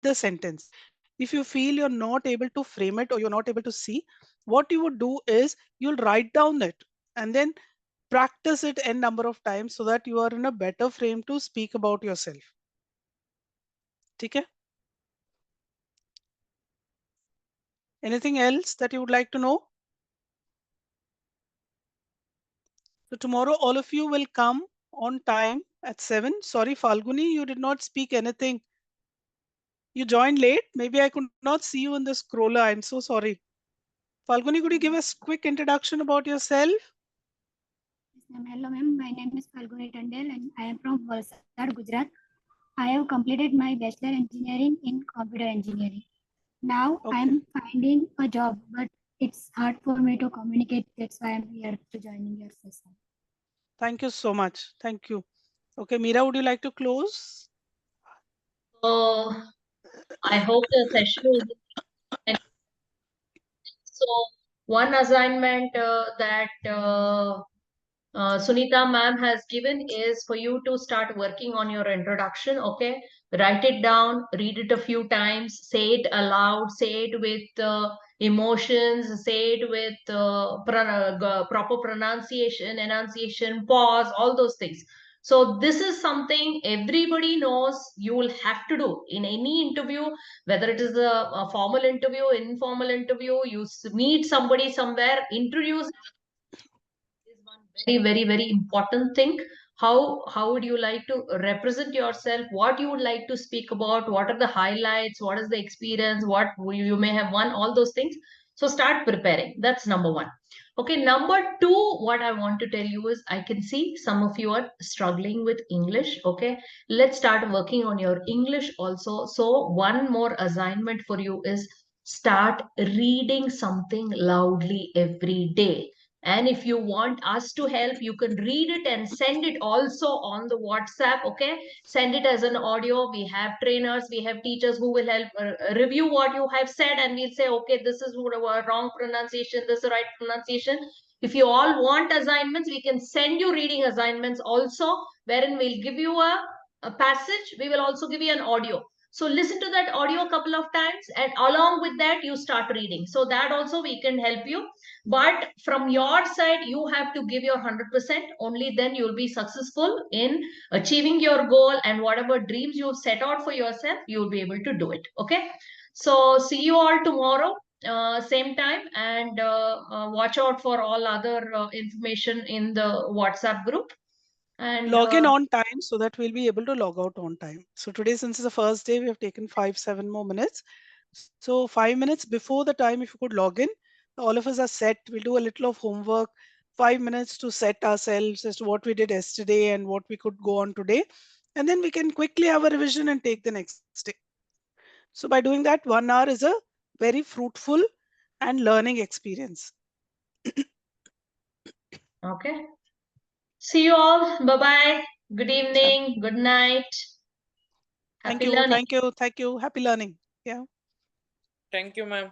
the sentence. If you feel you're not able to frame it or you're not able to see, what you would do is you'll write down it and then practice it n number of times so that you are in a better frame to speak about yourself. Okay? Anything else that you would like to know? So tomorrow all of you will come on time at 7. Sorry, Falguni, you did not speak anything. You joined late. Maybe I could not see you in the scroller. I'm so sorry. Falguni, could you give us quick introduction about yourself? Hello, ma'am. My name is Falguni Tandel and I am from Valsad, Gujarat. I have completed my bachelor engineering in computer engineering. Now I am finding a job, but it's hard for me to communicate. That's why I'm here to joining your session. Thank you so much. Thank you. Okay, Meera, would you like to close? So I hope the session is. So one assignment that Sunita ma'am has given is for you to start working on your introduction. Okay, write it down, read it a few times, say it aloud, say it with emotions, say it with proper pronunciation, enunciation, pause, all those things. So this is something everybody knows you will have to do in any interview, whether it is a formal interview, informal interview, you meet somebody somewhere, introduce is one very important thing. How would you like to represent yourself? What you would like to speak about? What are the highlights? What is the experience? What you may have won? All those things. So start preparing. That's number one. Okay, number two, what I want to tell you is I can see some of you are struggling with English. Okay, let's start working on your English also. So one more assignment for you is start reading something loudly every day. And if you want us to help, you can read it and send it also on the WhatsApp. Okay, send it as an audio. We have trainers, we have teachers who will help review what you have said, and we'll say, okay, this is wrong pronunciation, this is right pronunciation. If you all want assignments, we can send you reading assignments also, wherein we'll give you a passage. We will also give you an audio. So listen to that audio a couple of times, and along with that, you start reading. So that also we can help you. But from your side, you have to give your 100%. Only then you'll be successful in achieving your goal, and whatever dreams you've set out for yourself, you'll be able to do it. Okay. So see you all tomorrow, same time, and watch out for all other information in the WhatsApp group. And log in on time so that we'll be able to log out on time. So today, since it's the first day, we have taken 7 more minutes. So 5 minutes before the time, if you could log in, all of us are set. We'll do a little of homework, 5 minutes to set ourselves as to what we did yesterday and what we could go on today. And then we can quickly have a revision and take the next day. So by doing that, 1 hour is a very fruitful and learning experience. Okay. See you all. Bye-bye. Good evening. Good night. Thank Happy you. learning. Thank you. Thank you. Happy learning. Yeah. Thank you, ma'am.